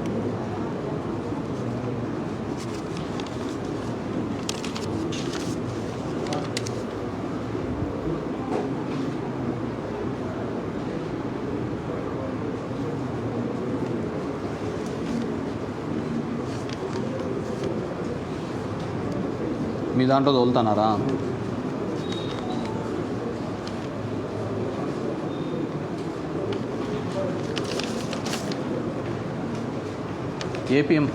మీ దాంట్లో తోలుతున్నారా? ఏపీఎం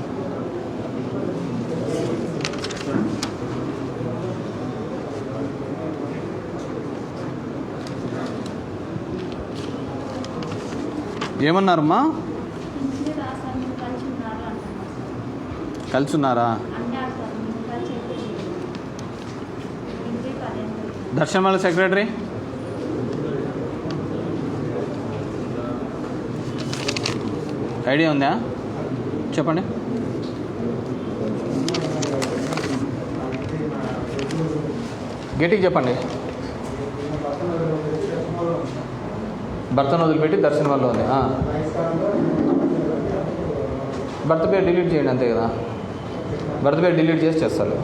ఏమన్నారమ్మా? కలిసి ఉన్నారా? దర్శనం వాళ్ళ సెక్రటరీ ఐడియా ఉందా? చెప్పండి. గట్టిగా చెప్పండి. భర్తను వదిలిపెట్టి దర్శనం వల్ల ఉంది. భర్త పేరు డిలీట్ చేయండి అంతే కదా. భర్త పేరు డిలీట్ చేసి చేస్తారు.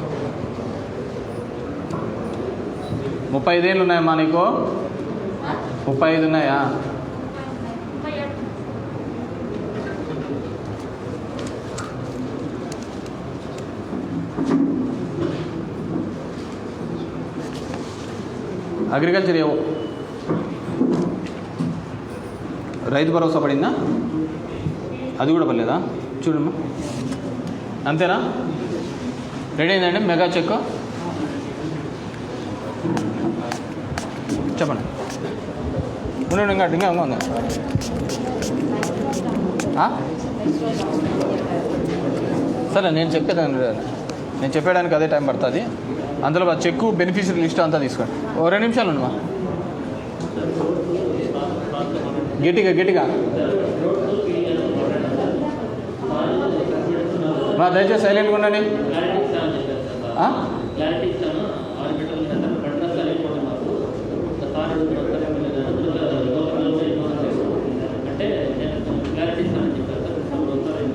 35 ఏళ్ళు ఉన్నాయమ్మా నీకు? 35 ఉన్నాయా? అగ్రికల్చర్ ఏవో రైతు భరోసా పడిందా? అది కూడా పడలేదా? చూడమ్మా. అంతేనా? రెడీ అయిందండి మెగా చెక్? చెప్పండి. ఉండండి, ఇంకా ఉంది. సరే నేను చెప్పేదానికి అదే టైం పడుతుంది. అందులో చెక్కు బెనిఫిషియరీ లిస్ట్ అంతా తీసుకోండి. 2 నిమిషాలు ఉండమా. గట్టిగా దయచేసి సైలెంట్గా ఉండండి.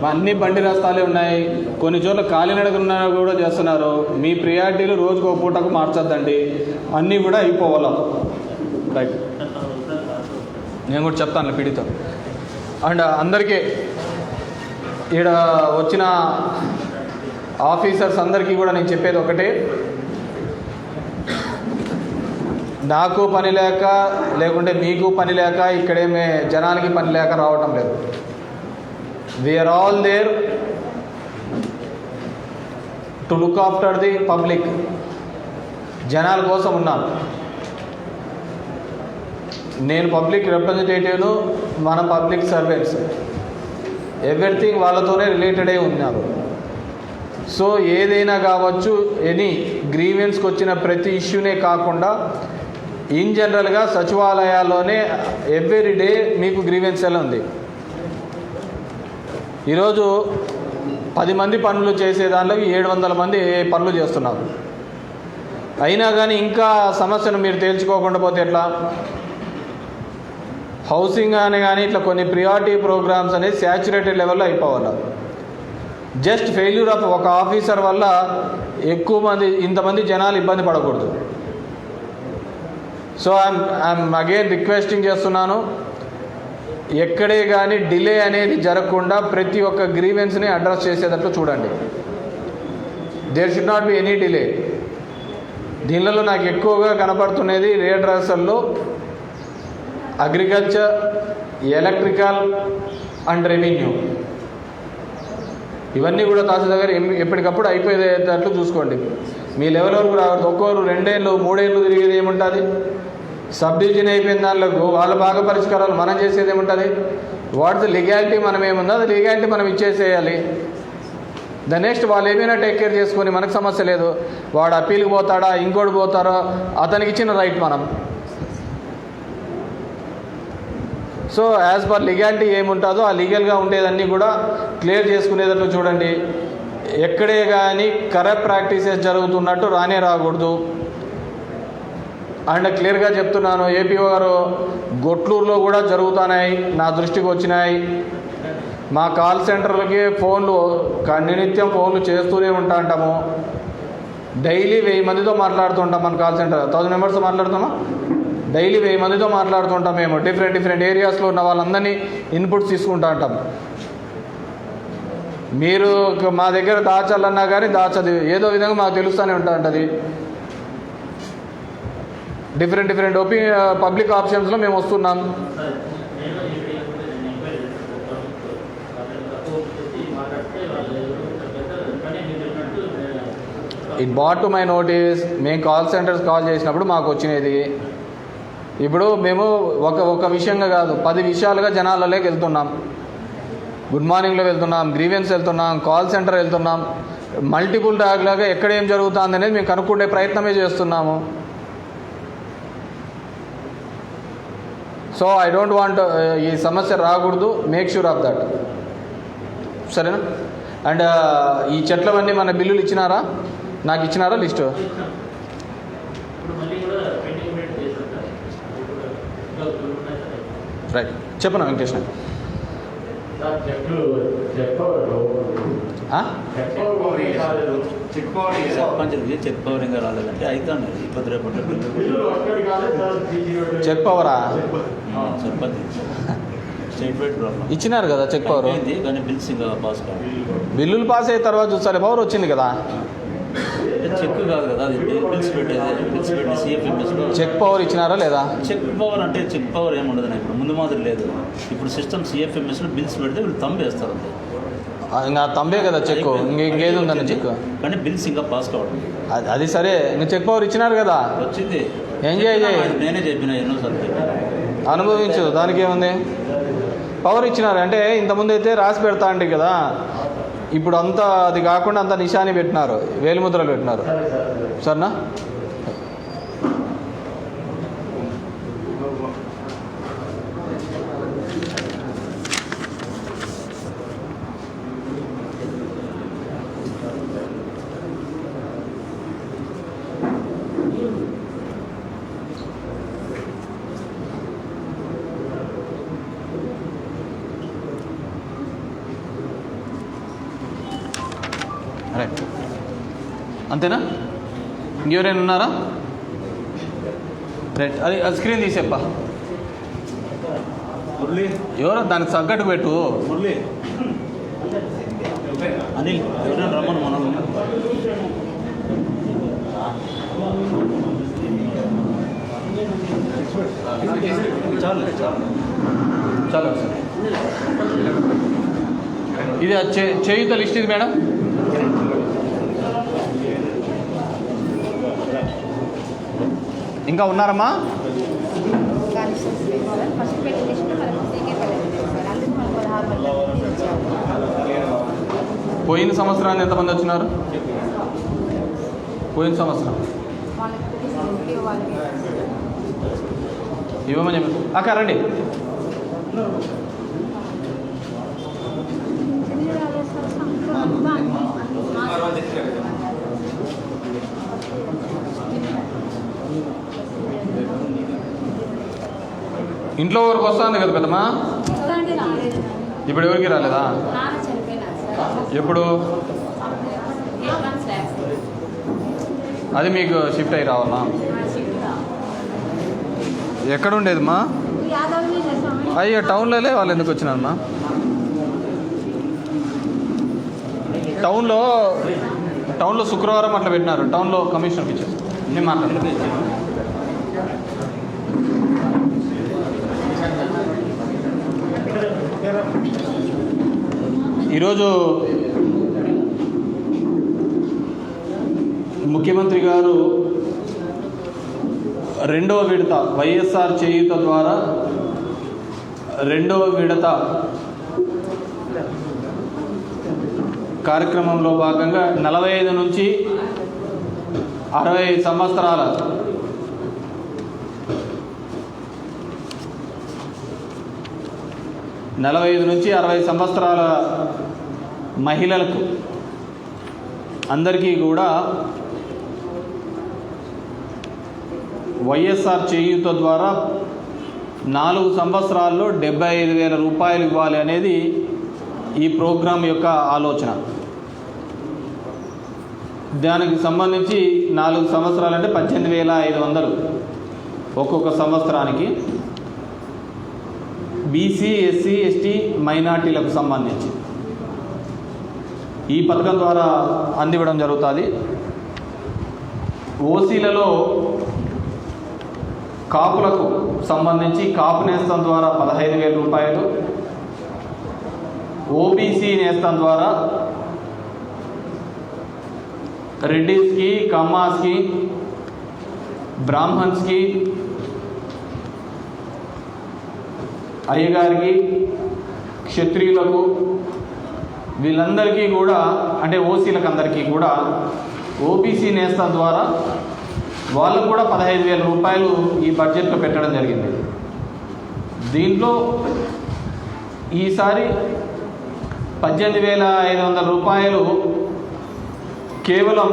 అన్ని బండి రస్తాలే ఉన్నాయి, కొన్ని చోట్ల కాలినడకన్నా కూడా చేస్తున్నారు. మీ ప్రియారిటీలు రోజుకు ఒక పూటకు మార్చొద్దండి, అన్నీ కూడా అయిపోవాలా. రైట్, నేను కూడా చెప్తాను పీడితో. అండ్ అందరికీ ఈడ వచ్చిన ఆఫీసర్స్ అందరికీ కూడా నేను చెప్పేది ఒకటే, నాకు పని లేక లేకుంటే మీకు పని లేక ఇక్కడేమే జనాలకి పని లేక రావటం లేదు. We're all there to look after the public. జనాల కోసం ఉన్నాను. నేను పబ్లిక్ రిప్రజెంటేటివ్ను, మన పబ్లిక్ సర్వెంట్స్, ఎవ్రీథింగ్ వాళ్ళతోనే రిలేటెడ్ అయి ఉన్నారు. సో ఏదైనా కావచ్చు, ఎనీ గ్రీవెన్స్కి వచ్చిన ప్రతి ఇష్యూనే కాకుండా ఇన్ జనరల్గా సచివాలయాల్లోనే ఎవ్రీ డే మీకు గ్రీవెన్స్ ఎలా ఉంది. ఈరోజు 10 మంది పనులు చేసే దాంట్లోకి 700 మంది పనులు చేస్తున్నారు. అయినా కానీ ఇంకా సమస్యను మీరు తేల్చుకోకుండా పోతే ఎట్లా? హౌసింగ్ అని కానీ ఇట్లా కొన్ని ప్రియారిటీ ప్రోగ్రామ్స్ అనేది శాచురేటెడ్ లెవెల్లో అయిపోవాలి. జస్ట్ ఫెయిల్యూర్ ఆఫ్ ఒక ఆఫీసర్ వల్ల ఎక్కువ మంది, ఇంతమంది జనాలు ఇబ్బంది పడకూడదు. సో ఐఎమ్ అగైన్ రిక్వెస్టింగ్ చేస్తున్నాను, ఎక్కడే కానీ డిలే అనేది జరగకుండా ప్రతి ఒక్క గ్రీవెన్స్ని అడ్రస్ చేసేటట్లు చూడండి. There should not be any delay. దీనిలో నాకు ఎక్కువగా కనపడుతున్నది రీఅడ్రసల్లో అగ్రికల్చర్, ఎలక్ట్రికల్ అండ్ రెవెన్యూ. ఇవన్నీ కూడా తహసీల్దార్ ఎప్పటికప్పుడు అయిపోయేటట్లు చూసుకోండి. మీ లెవెల్ వరకు రావద్దు. ఒక్కొక్కరు 2 ఏళ్ళు 3 ఏళ్ళు తిరిగేది ఏముంటుంది? సబ్ డివిజన్ అయిపోయిన దానిలో వాళ్ళ బాగా పరిష్కారాలు మనం చేసేది ఏముంటుంది? వాట్స్ లీగాలిటీ మనం ఏముందో అది లీగాలిటీ మనం ఇచ్చేసేయాలి. ద నెక్స్ట్ వాళ్ళు ఏమైనా టేక్ కేర్ చేసుకొని మనకు సమస్య లేదు. వాడు అప్పీల్కి పోతాడా, ఇంకోటి పోతారో, అతనికి ఇచ్చిన రైట్ మనం. సో యాజ్ పర్ లీగాలిటీ ఏముంటుందో ఆ లీగల్గా ఉండేదన్నీ కూడా క్లియర్ చేసుకునేటట్లు చూడండి. ఎక్కడే కానీ కరప్ట్ ప్రాక్టీసెస్ జరుగుతున్నట్టు రానే రాకూడదు. అండ్ క్లియర్గా చెప్తున్నాను, ఏపీఓ గారు గొట్లూరులో కూడా జరుగుతున్నాయి, నా దృష్టికి వచ్చినాయి. మా కాల్ సెంటర్లకి ఫోన్లు నిత్యం ఫోన్లు చేస్తూనే ఉంటాము. డైలీ 1000 మందితో మాట్లాడుతుంటాం. మన కాల్ సెంటర్ 1000 మెంబర్స్ మాట్లాడుతామా? డైలీ 1000 మందితో మాట్లాడుతుంటాం. మేము డిఫరెంట్ ఏరియాస్లో ఉన్న వాళ్ళందరినీ ఇన్పుట్స్ తీసుకుంటూ ఉంటాం. మీరు మా దగ్గర దాచాలన్నా కానీ దాచదు, ఏదో విధంగా మాకు తెలుస్తూనే ఉంటుంది. డిఫరెంట్ పబ్లిక్ ఆప్షన్స్లో మేము వస్తున్నాం. It brought to my notice. మేము కాల్ సెంటర్స్ కాల్ చేసినప్పుడు మాకు వచ్చినది. ఇప్పుడు మేము ఒక విషయంగా కాదు, 10 విషయాలుగా జనాలలోకి వెళ్తున్నాం. గుడ్ మార్నింగ్లో వెళ్తున్నాం, గ్రీవెన్స్ వెళ్తున్నాం, కాల్ సెంటర్ వెళ్తున్నాం. మల్టిపుల్ ట్రాక్ లాగా ఎక్కడ ఏం జరుగుతుంది అనేది మేము కనుక్కుండే ప్రయత్నమే చేస్తున్నాము. సో ఐ డోంట్ వాంట్ ఈ సమస్య రాకూడదు. Make sure of that. సరేనా? అండ్ ఈ చెట్లవన్నీ మన బిల్లులు ఇచ్చినారా? నాకు ఇచ్చినారా లిస్టు? రైట్, చెప్పనా వెంకటేష్? చెక్ పవర్ ఇంకా రాలేదంటే అవుతాను. ఇబ్బంది రేపటి చెక్ పవరా? సర్పంచ్ స్టేట్ వైడ్ ప్రాబ్లం ఇచ్చినారు కదా చెక్ పవర్, కానీ బిల్స్ ఇంకా పాస్ కాదు. బిల్లులు పాస్ అయిన తర్వాత చూస్తారు. పవర్ వచ్చింది కదా, చెక్ కాదు కదా, అది బిల్స్ పెట్టేది. బిల్స్ పెట్టి సిఎఫ్ఎంఎస్లో చెక్ పవర్ ఇచ్చినారా లేదా? చెక్ పవర్ అంటే చెక్ పవర్ ఏముండదు. ఇప్పుడు ముందు మాదిరి లేదు. ఇప్పుడు సిస్టమ్ సిఎఫ్ఎంఎస్లో బిల్స్ పెడితే వీళ్ళు తంబేస్తారు అంతే. ఇంకా తంబే కదా చెక్, ఇంకేది ఉందని చెక్. కానీ బిల్స్ ఇంకా పాస్ కావడం అది సరే. ఇంకా చెక్ పవర్ ఇచ్చినారు కదా, వచ్చింది. ఎంజాయ్ చేయి. నేనే చెప్పిన ఎన్నోసార్లు చెప్పిన, అనుభవించు. దానికి ఏముంది? పవర్ ఇచ్చినారు అంటే ఇంతకుముందు అయితే రాసి పెడతా అంటే కదా, ఇప్పుడు అంతా అది కాకుండా అంతా నిశాని పెట్టినారు, వేలిముద్రలు పెట్టినారు. సరేనా? రైట్. అంతేనా? ఇంకెవరైనా ఉన్నారా? రైట్. అది స్క్రీన్ తీసేప్పా. మురళి ఎవరో దానికి తగ్గట్టు పెట్టు. మురళి అనిల్ ఎవరైనా రమ్మను మనం. చాలు చాలు సార్. ఇది చేయుత లిస్ట్ ఇది మేడం. ఇంకా ఉన్నారమ్మా? ఫస్ట్ పెట్టిన లిస్టు మనకు సీకే పడలేదు సార్. అందుకు మనం 16 మంది వచ్చాము. పోయిన సంవత్సరాన్ని ఎంతమంది వచ్చినారు? పోయిన సంవత్సరం వాళ్ళకి వాళ్ళకి ఇవ్వమని చెప్పి అక్క రండి. ఇంట్లో వరకు వస్తుంది కదా పెద్దమ్మా. ఇప్పుడు ఎవరికి రాలేదా? ఎప్పుడు? అది మీకు షిఫ్ట్ అయ్యి రావాలా? ఎక్కడ ఉండేదమ్మా? అయ్యో టౌన్లోనే. వాళ్ళు ఎందుకు వచ్చినారమ్మా? టౌన్లో శుక్రవారం అట్లా పెట్టినారు. టౌన్లో కమిషనర్కి ఇచ్చారు. నేను మాట్లాడతాను. ఈరోజు ముఖ్యమంత్రి గారు రెండవ విడత వైఎస్ఆర్ చేయూత ద్వారా రెండవ విడత కార్యక్రమంలో భాగంగా 45 నుంచి 60 సంవత్సరాల మహిళలకు అందరికీ కూడా వైఎస్ఆర్ చేయూత ద్వారా 4 సంవత్సరాల్లో 75,000 రూపాయలు ఇవ్వాలి అనేది ఈ ప్రోగ్రాం యొక్క ఆలోచన. దానికి సంబంధించి 4 సంవత్సరాలు అంటే 18,500 ఒక్కొక్క సంవత్సరానికి. బీసీ, ఎస్సీ, ఎస్టీ, మైనార్టీలకు సంబంధించి ఈ పథకం ద్వారా అందివ్వడం జరుగుతుంది. ఓసీలలో కాపులకు సంబంధించి కాపు నేస్తం ద్వారా 15,000 రూపాయలు, ఓబీసీ నేస్తం ద్వారా రెడ్డిస్కి, కమ్మాస్కి, బ్రాహ్మణ్స్కి, అయ్యగారికి, క్షత్రియులకు, వీళ్ళందరికీ కూడా అంటే ఓసీలకు అందరికీ కూడా ఓబీసీ నేస్తం ద్వారా వాళ్ళకు కూడా 15,000 రూపాయలు ఈ బడ్జెట్లో పెట్టడం జరిగింది. దీంట్లో ఈసారి 18,500 రూపాయలు కేవలం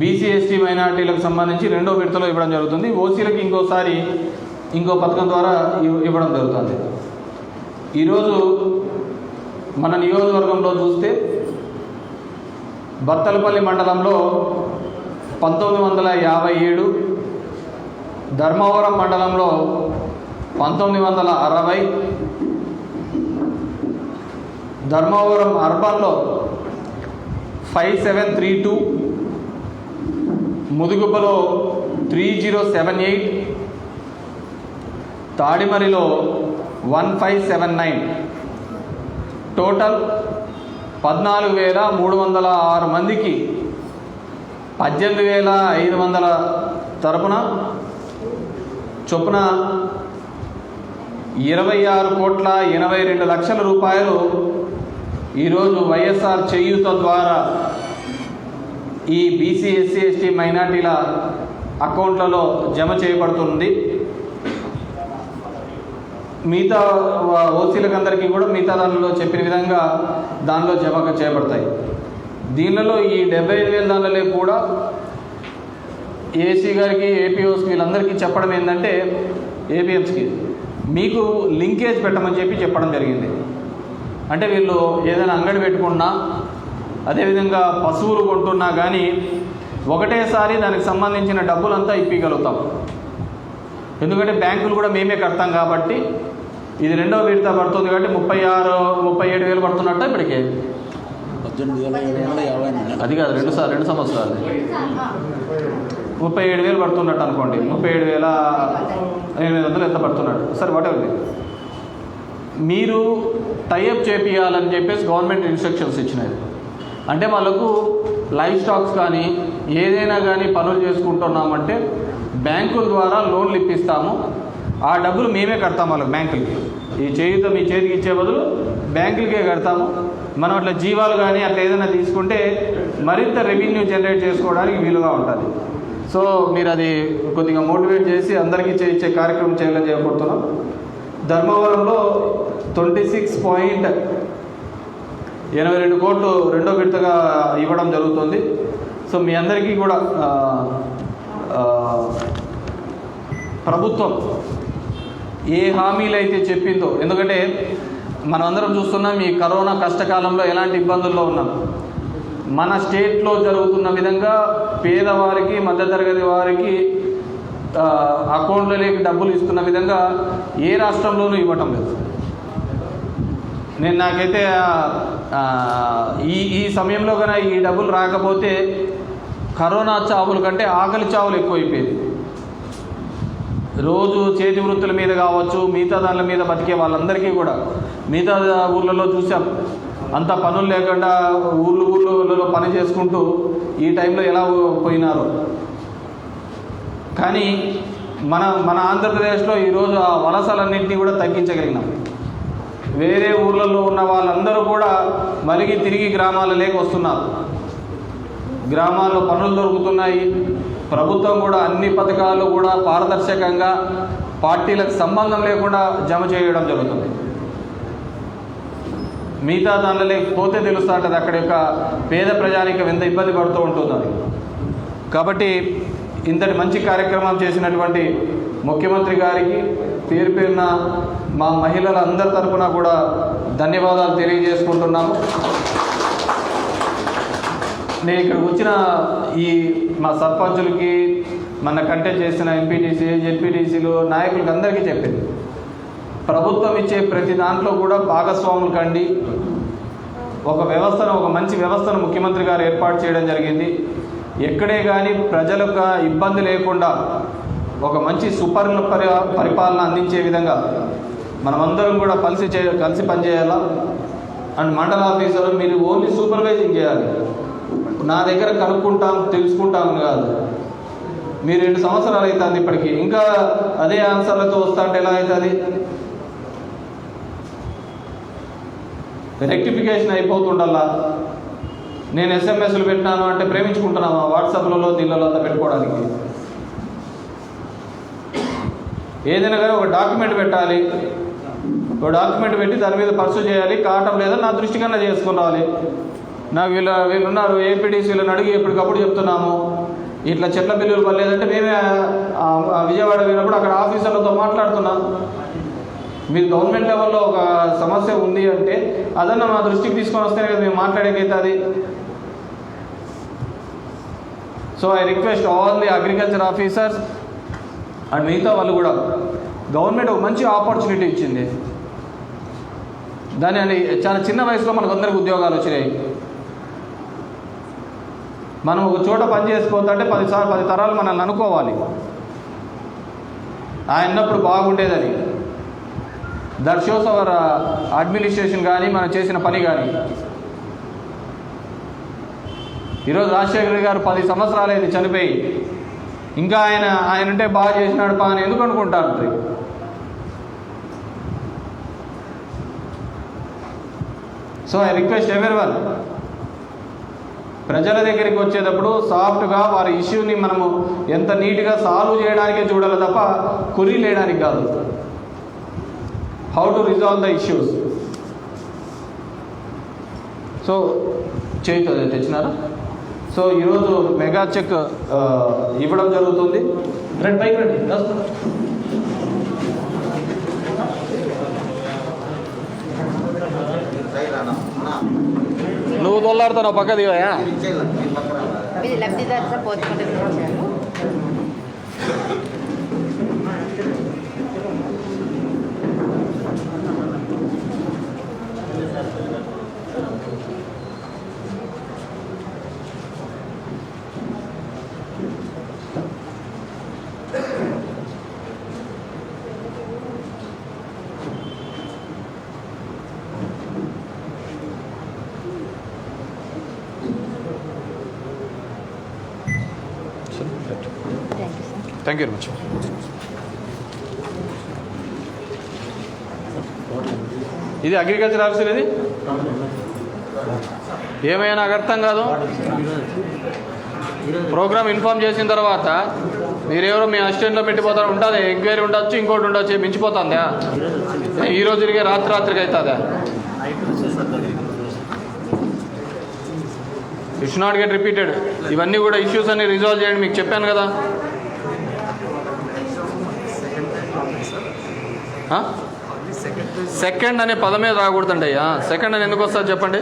బీసీ, ఎస్టీ, మైనార్టీలకు సంబంధించి రెండో విడతలో ఇవ్వడం జరుగుతుంది. ఓసీలకు ఇంకో పథకం ద్వారా ఇవ్వడం జరుగుతుంది. ఈరోజు మన నియోజకవర్గంలో చూస్తే బత్తలపల్లి మండలంలో 1957, ధర్మవరం మండలంలో 1960, ధర్మవరం అర్బన్లో 5732, ముదుగుబ్బలో 3078, తాడిమరిలో 1579, టోటల్ 14,306 మందికి 18,500 తరపున చొప్పున 26,82 రూపాయలు ఈరోజు వైఎస్ఆర్ చేయూత ద్వారా ఈ బీసీ, ఎస్సీ, ఎస్టీ, మైనార్టీల అకౌంట్లలో జమ చేయబడుతుంది. మిగతా ఓసీలకు అందరికీ కూడా మిగతా దానిలో చెప్పిన విధంగా దానిలో జమ చేయబడతాయి. దీనిలో ఈ 75,000 దానిలో కూడా ఏసీ గారికి, ఏపీఓస్కి వీళ్ళందరికీ చెప్పడం ఏంటంటే ఏపీఎంస్కి మీకు లింకేజ్ పెట్టమని చెప్పడం జరిగింది. అంటే వీళ్ళు ఏదైనా అంగడి పెట్టుకున్నా అదేవిధంగా పశువులు కొంటున్నా కానీ ఒకటేసారి దానికి సంబంధించిన డబ్బులంతా ఇప్పగలుగుతాం. ఎందుకంటే బ్యాంకులు కూడా మేమే కడతాం కాబట్టి ఇది రెండవ విడత పడుతుంది కాబట్టి 37,000 పడుతున్నట్టు ఇప్పటికే 18,750 అది కాదు 2 సంవత్సరాలు 37,000 పడుతున్నట్టు అనుకోండి. 37,800 ఎంత పడుతున్నట్టు సరే వాటెవర్. మీరు టైఅప్ చేపియాలని చెప్పేసి గవర్నమెంట్ ఇన్స్ట్రక్షన్స్ ఇచ్చినది. అంటే వాళ్ళకు లైఫ్ స్టాక్స్ కానీ ఏదైనా కానీ పనులు చేసుకుంటున్నామంటే బ్యాంకుల ద్వారా లోన్లు ఇప్పిస్తాము. ఆ డబ్బులు మేమే కడతాము వాళ్ళకి బ్యాంకులకి. ఈ చేయుత మీ చేతికి ఇచ్చే బదులు బ్యాంకులకే కడతాము. మనం అట్లా జీవాలు కానీ అట్లా ఏదైనా తీసుకుంటే మరింత రెవెన్యూ జనరేట్ చేసుకోవడానికి వీలుగా ఉంటుంది. సో మీరు అది కొద్దిగా మోటివేట్ చేసి అందరికీ ఇచ్చే కార్యక్రమం చేయాలని చేయబోతున్నాం. ధర్మవరంలో 26.82 కోట్లు రెండో విడతగా ఇవ్వడం జరుగుతుంది. సో మీ అందరికీ కూడా ప్రభుత్వం ఏ హామీలు అయితే చెప్పిందో, ఎందుకంటే మనం అందరం చూస్తున్నాం ఈ కరోనా కష్టకాలంలో ఎలాంటి ఇబ్బందుల్లో ఉన్నాం. మన స్టేట్లో జరుగుతున్న విధంగా పేదవారికి మధ్యతరగతి వారికి అకౌంట్లలోకి డబ్బులు ఇస్తున్న విధంగా ఏ రాష్ట్రంలోనూ ఇవ్వటం లేదు. నాకైతే ఈ సమయంలో కన్నా ఈ డబ్బులు రాకపోతే కరోనా చావుల కంటే ఆకలి చావులు ఎక్కువైపోయింది. రోజు చేతి వృత్తుల మీద కావచ్చు, మిగతా దానిల మీద బతికే వాళ్ళందరికీ కూడా మిగతా ఊళ్ళలో చూసాం. అంత పనులు లేకుండా ఊళ్ళలో పని చేసుకుంటూ ఈ టైంలో ఎలా పోయినారో. కానీ మన ఆంధ్రప్రదేశ్లో ఈరోజు ఆ వలసలన్నింటినీ కూడా తగ్గించగలిగినాం. వేరే ఊళ్ళల్లో ఉన్న వాళ్ళందరూ కూడా మళ్ళీ తిరిగి గ్రామాలలోకి వస్తున్నారు. గ్రామాల్లో పనులు దొరుకుతున్నాయి. ప్రభుత్వం కూడా అన్ని పథకాలు కూడా పారదర్శకంగా పార్టీలకు సంబంధం లేకుండా జమ చేయడం జరుగుతుంది. మిగతా దానిలో లేకపోతే తెలుస్తూ ఉంటుంది అక్కడ యొక్క పేద ప్రజానికం ఎంత ఇబ్బంది పడుతూ ఉంటుందని. కాబట్టి ఇంతటి మంచి కార్యక్రమం చేసినటువంటి ముఖ్యమంత్రి గారికి పేరు పేరున మా మహిళలందరి తరఫున కూడా ధన్యవాదాలు తెలియజేసుకుంటున్నాము. నేను ఇక్కడికి వచ్చిన ఈ మా సర్పంచులకి, మన కంటెస్ట్ చేసిన ఎంపీటీసీ, జెడ్పీటీసీలు, నాయకులకి అందరికీ చెప్పింది, ప్రభుత్వం ఇచ్చే ప్రతి దాంట్లో కూడా భాగస్వాములు కండి. ఒక మంచి వ్యవస్థను ముఖ్యమంత్రి గారు ఏర్పాటు చేయడం జరిగింది. ఎక్కడే కానీ ప్రజలకు ఇబ్బంది లేకుండా ఒక మంచి పరిపాలన అందించే విధంగా మనమందరం కూడా కలిసి పనిచేయాలా. అండ్ మండల ఆఫీసర్ మీరు ఓన్లీ సూపర్వైజింగ్ చేయాలి. నా దగ్గర కనుక్కుంటాం తెలుసుకుంటాం కాదు. మీరు 2 సంవత్సరాలు అవుతుంది ఇప్పటికీ ఇంకా అదే ఆన్సర్లతో వస్తా అంటే ఎలా అవుతుంది? రెక్టిఫికేషన్ అయిపోతుండల్లా. నేను ఎస్ఎంఎస్లు పెట్టినాను అంటే ప్రేమించుకుంటున్నామా వాట్సాప్లలో దీనిలో అంతా పెట్టుకోవడానికి? ఏదైనా కానీ ఒక డాక్యుమెంట్ పెట్టాలి. ఒక డాక్యుమెంట్ పెట్టి దాని మీద పర్సూ చేయాలి. కావటం లేదా నా దృష్టి కన్నా చేసుకుని రావాలి. నాకు వీళ్ళు ఉన్నారు ఏపీడీసీలను అడిగి ఎప్పటికప్పుడు చెప్తున్నాము. ఇట్లా చెట్ల బిల్లులు పడలేదంటే మేమే విజయవాడ వెళ్ళినప్పుడు అక్కడ ఆఫీసర్లతో మాట్లాడుతున్నాం. మీరు గవర్నమెంట్ లెవెల్లో ఒక సమస్య ఉంది అంటే అదన్నా మా దృష్టికి తీసుకొని వస్తేనే కదా మేము మాట్లాడేకైతుంది. So I request all the agriculture officers and మిగతా వాళ్ళు కూడా, గవర్నమెంట్ ఒక మంచి ఆపర్చునిటీ ఇచ్చింది. దాని చాలా చిన్న వయసులో మనకు అందరికి ఉద్యోగాలు వచ్చినాయి. మనం ఒక చోట పని చేసుకోతుంటే 10 తరాలు మనల్ని అనుకోవాలి ఆయన ఉన్నప్పుడు బాగుండేదని. దట్ షోస్ అవర్ అడ్మినిస్ట్రేషన్ కానీ మనం చేసిన పని కానీ. ఈరోజు రాజశేఖర్ గారు 10 సంవత్సరాలైంది చనిపోయి, ఇంకా ఆయన అంటే బాగా చేసినాడు అని ఎందుకు అనుకుంటారు? సో ఐ రిక్వెస్ట్ ఎవరీవన్, ప్రజల దగ్గరికి వచ్చేటప్పుడు సాఫ్ట్గా వారి ఇష్యూని మనము ఎంత నీట్గా సాల్వ్ చేయడానికే చూడాలి తప్ప కురి లేయడానికి కాదు. How to resolve the issues. So చేయుతుంది తెచ్చినారా? సో ఈరోజు మెగా చెక్ ఇవ్వడం జరుగుతుంది. రండి పైకి రండి. నువ్వు మాట్లాడుతున్నావు పక్క దివయా? ఇది లబ్ధిదారు పోతుకుంటే వచ్చారు. Thank you very much. ఇది అగ్రికల్చర్ ఆఫీసర్ ఇది ఏమైనా నాకు అర్థం కాదు. ప్రోగ్రామ్ ఇన్ఫామ్ చేసిన తర్వాత మీరెవరో మీ అసిస్టెంట్లో పెట్టిపోతారు. ఉంటుంది ఎంక్వైరీ ఉండొచ్చు, ఇంకోటి ఉండొచ్చు, మించిపోతుందా? ఈ రోజు తిరిగే రాత్రికి అవుతుందా? It should not get repeated. ఇవన్నీ కూడా ఇష్యూస్ అన్ని రిజాల్వ్ చేయండి. మీకు చెప్పాను కదా. సెకండ్ అనే పదమే రాకూడదండి అయ్యా. సెకండ్ అని ఎందుకు వస్తుంది చెప్పండి.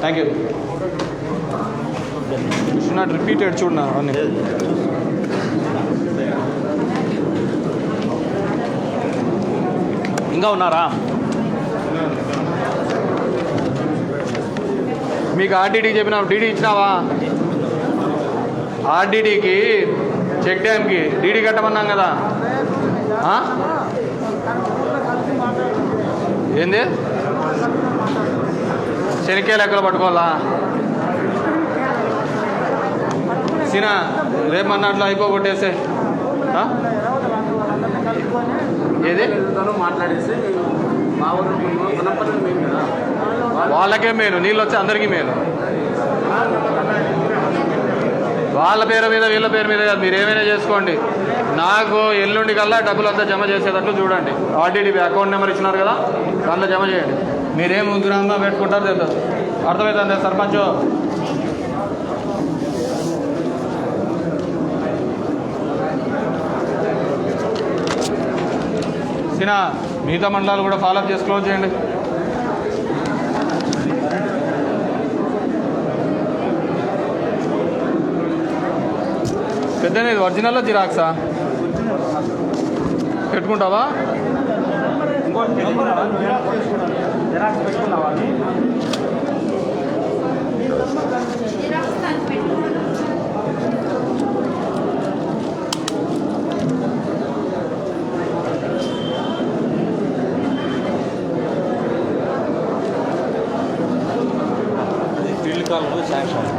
Thank you. Should not repeated. చూడనా అవన్నీ ఇంకా ఉన్నారా? మీకు ఆర్డీడీ చెప్పినా, డీడీ ఇచ్చినావా? ఆర్డీడీకి చెక్ డ్యామ్కి డీడీ కట్టమన్నాం కదా. ఏంది శనిక్కాయ లెక్కలు పట్టుకోవాలా? సినా రేపు అన్నట్లు అయిపోగొట్టేసే. ఏది మాట్లాడేసి మా వాళ్ళకే మేలు, నీళ్ళు వచ్చి అందరికీ మేలు. వాళ్ళ పేరు మీద వీళ్ళ పేరు మీద కాదు, మీరు ఏమైనా చేసుకోండి. నాకు ఎల్లుండి కల్లా డబ్బులు అంతా జమ చేసేటట్లు చూడండి. ఆర్డీడీ అకౌంట్ నెంబర్ ఇచ్చినారు కదా, దాంట్లో జమ చేయండి. మీరేం గ్రామంలో పెట్టుకుంటారో తెలుసు. అర్థమవుతుంది సర్పంచ్? సినా మిగతా మండలాలు కూడా ఫాలోఅప్ చేసి క్లోజ్ చేయండి. పెద్దనే ఇది ఒరిజినల్లో జిరాక్సా పెట్టుకుంటావా? ఫీల్డ్ కాలువ శాంక్షన్.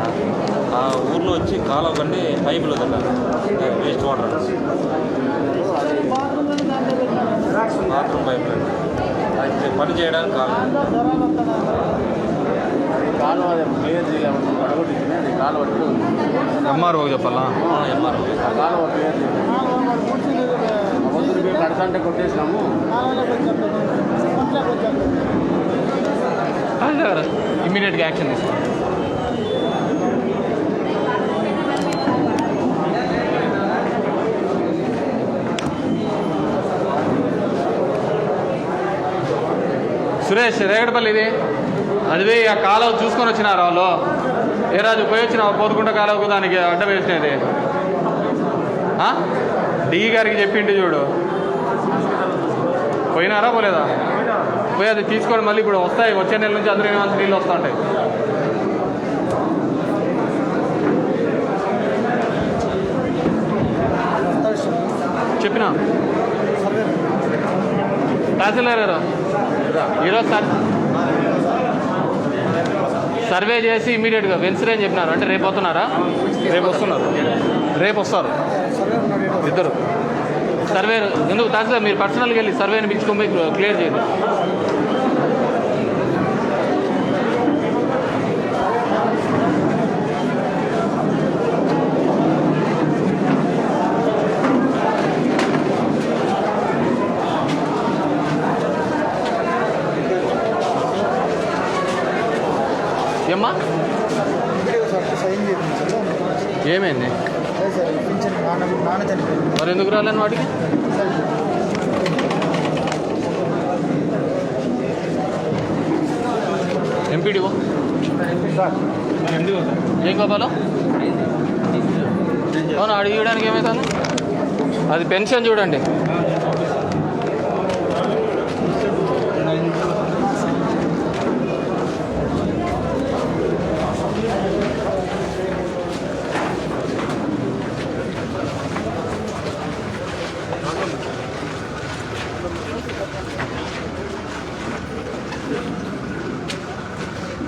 ఆ ఊర్లో వచ్చి కాలువ కంటే పైపులు వదలాలి, వేస్ట్ వాటర్, బాత్రూమ్ పైపులు అది పని చేయడానికి ఎంఆర్ఓ చెప్పాలా? ఎంఆర్ఓ కడతంటే కొట్టేసినాము. ఇమ్మీడియట్గా యాక్షన్ తీసుకోండి. సురేష్ రేగడపల్లి ఇది అదివే ఆ కాలువ చూసుకొని వచ్చినారు వాళ్ళు. ఏ రాజు పోయి వచ్చినావు పోతుకుంట కాలువకు, దానికి అడ్డం వేసినది. డి గారికి చెప్పిండి చూడు. పోయినారా పోలేదా? పోయి అది తీసుకొని మళ్ళీ ఇప్పుడు వస్తాయి. వచ్చే నెల నుంచి అందరూ నీళ్ళు వస్తూ ఉంటాయి. చెప్పినా తహసీల్దార్ గారు ఈరోజు సర్వే చేసి ఇమీడియట్గా వెన్స్డే అని చెప్పినారు. అంటే రేపు వస్తున్నారా? రేపు వస్తున్నారు, రేపు వస్తారు ఇద్దరు. సర్వే ఎందుకు తహసీల్దార్ మీరు పర్సనల్గా వెళ్ళి సర్వేని పిలుచుకొని క్లియర్ చేయండి. ఏమ్మా ఏమైంది? మరి ఎందుకు రాలేను వాటికి? ఎంపీడీఓ ఏం గోపాలు అవును అడిగి ఇవ్వడానికి ఏమవుతుంది అది పెన్షన్ చూడండి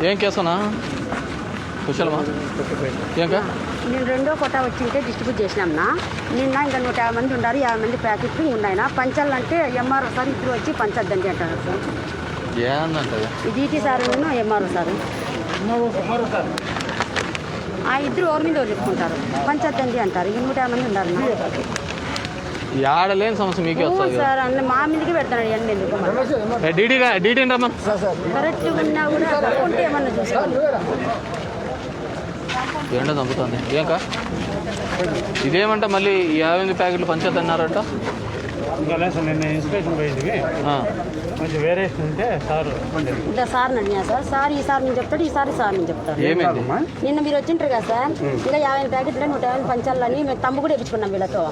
ఏం కేసునా కుశలమా ఏంకా నేను రెండో కోట వచ్చింటే డిస్ట్రిబ్యూట్ చేసినాంనా నిన్న ఇంకా 150 మంది ఉన్నారు 50 మంది ప్యాకెట్లు ఉన్నాయినా పంచాలు అంటే ఎంఆర్ఓ సార్ ఇద్దరు వచ్చి పంచద్దండి అంటారు సార్ ఏందంట జీటీ సార్ ఎంఆర్ఓ సార్ ఆ ఇద్దరు ఎవరి మీద ఎవరు చెప్పుకుంటారు పంచద్దండి అంటారు ఇక 150 మంది ఉన్నారు ఆడలేని సమస్య మీకే వస్తుంది సార్ అన్న మా మీదకి పెడతాను ఇవన్నీ ఎందుకు డీటీ రమ్మని కరెక్ట్గా ఉన్నా కూడా ఉంటే ఏమన్నా చూసుకోండి ఏంటో చంపుతుంది ఏంకా ఇదేమంట మళ్ళీ 50 ప్యాకెట్లు పంచొద్దన్నారంట ఇంకా లేదు సార్ నిన్న ఇన్స్పెక్షన్ పోయింది కొంచెం వేరియేషన్ ఉంటే సార్ ఇంకా సార్ అడిగినా సార్ ఈసారి నేను చెప్తాడు ఈసారి సార్ నేను చెప్తాను ఏమైంది నిన్న మీరు వచ్చింటారు కదా సార్ ఇంకా 50 ప్యాకెట్లు 150 పంచాలని మేము తమ్ము కూడా ఇప్పించుకున్నాం వీళ్ళతో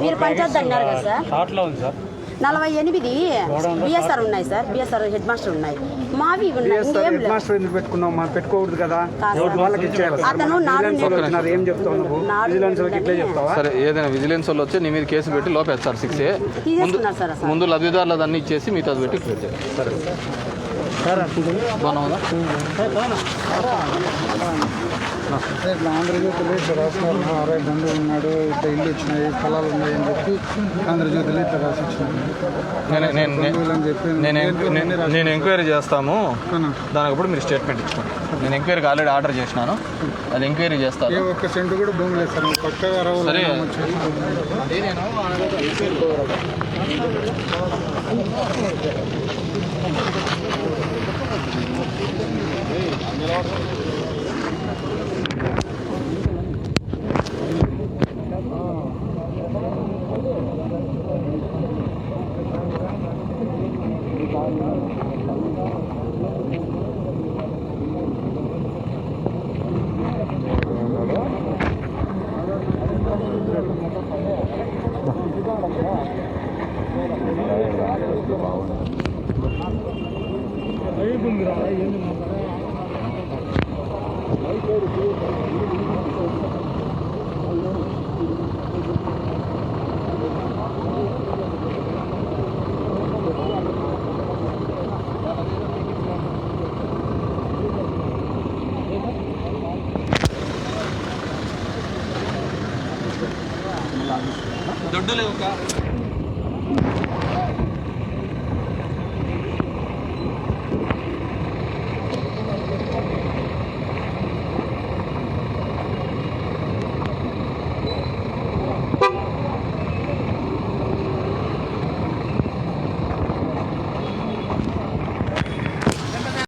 మీరు పంచొద్దు అన్నారు కదా సార్ షార్ట్లో ఉంది సార్ 48 బిఎస్ఆర్ ఉన్నాయి సార్ బిఎస్ఆర్ హెడ్ మాస్టర్ ఉన్నాయి మావి ఉన్నాయి ఇంకేం లేవు. మాస్టర్ ఎందుకు పెట్టుకున్నాం మనం పెట్టుకోకూడదు కదా కాదు సార్. వాళ్ళకి ఇచ్చేయాలి అతను నాలుగు వచ్చినారు ఏం చెప్తావు నువ్వు విజిలెన్స్ వాళ్ళకి ఇట్లే చెప్తావా సరే ఏదైనా విజిలెన్స్ వాళ్ళు వచ్చి నీ మీద కేసు పెట్టి లోపేస్తారు 6 తీసేసుకున్నారు సార్ అసలు. ముందు లబ్ధిదారులు అన్నీ ఇచ్చేసి మీతో పెట్టి క్లియర్ చేయాలి సరే బాగున్నా ఇట్లా ఆంధ్రజ్యోతిలో ఇట్లా రాస్తున్నారు 60 మంది ఉన్నాడు ఇట్లా ఇల్లు వచ్చినాయి పొలాలు ఉన్నాయి అని చెప్పి ఆంధ్రజ్యోతిలో ఇట్లా రాసి ఇచ్చినారు నేను ఎంక్వైరీ చేస్తాము దానికప్పుడు మీరు స్టేట్మెంట్ ఇచ్చుకోండి నేను ఎంక్వైరీకి ఆల్రెడీ ఆర్డర్ చేసినాను అది ఎంక్వైరీ చేస్తాను ఏ ఒక్క సెంటు కూడా భూమి లేదు సార్ పక్కగా సరే దొడ్డు లేవు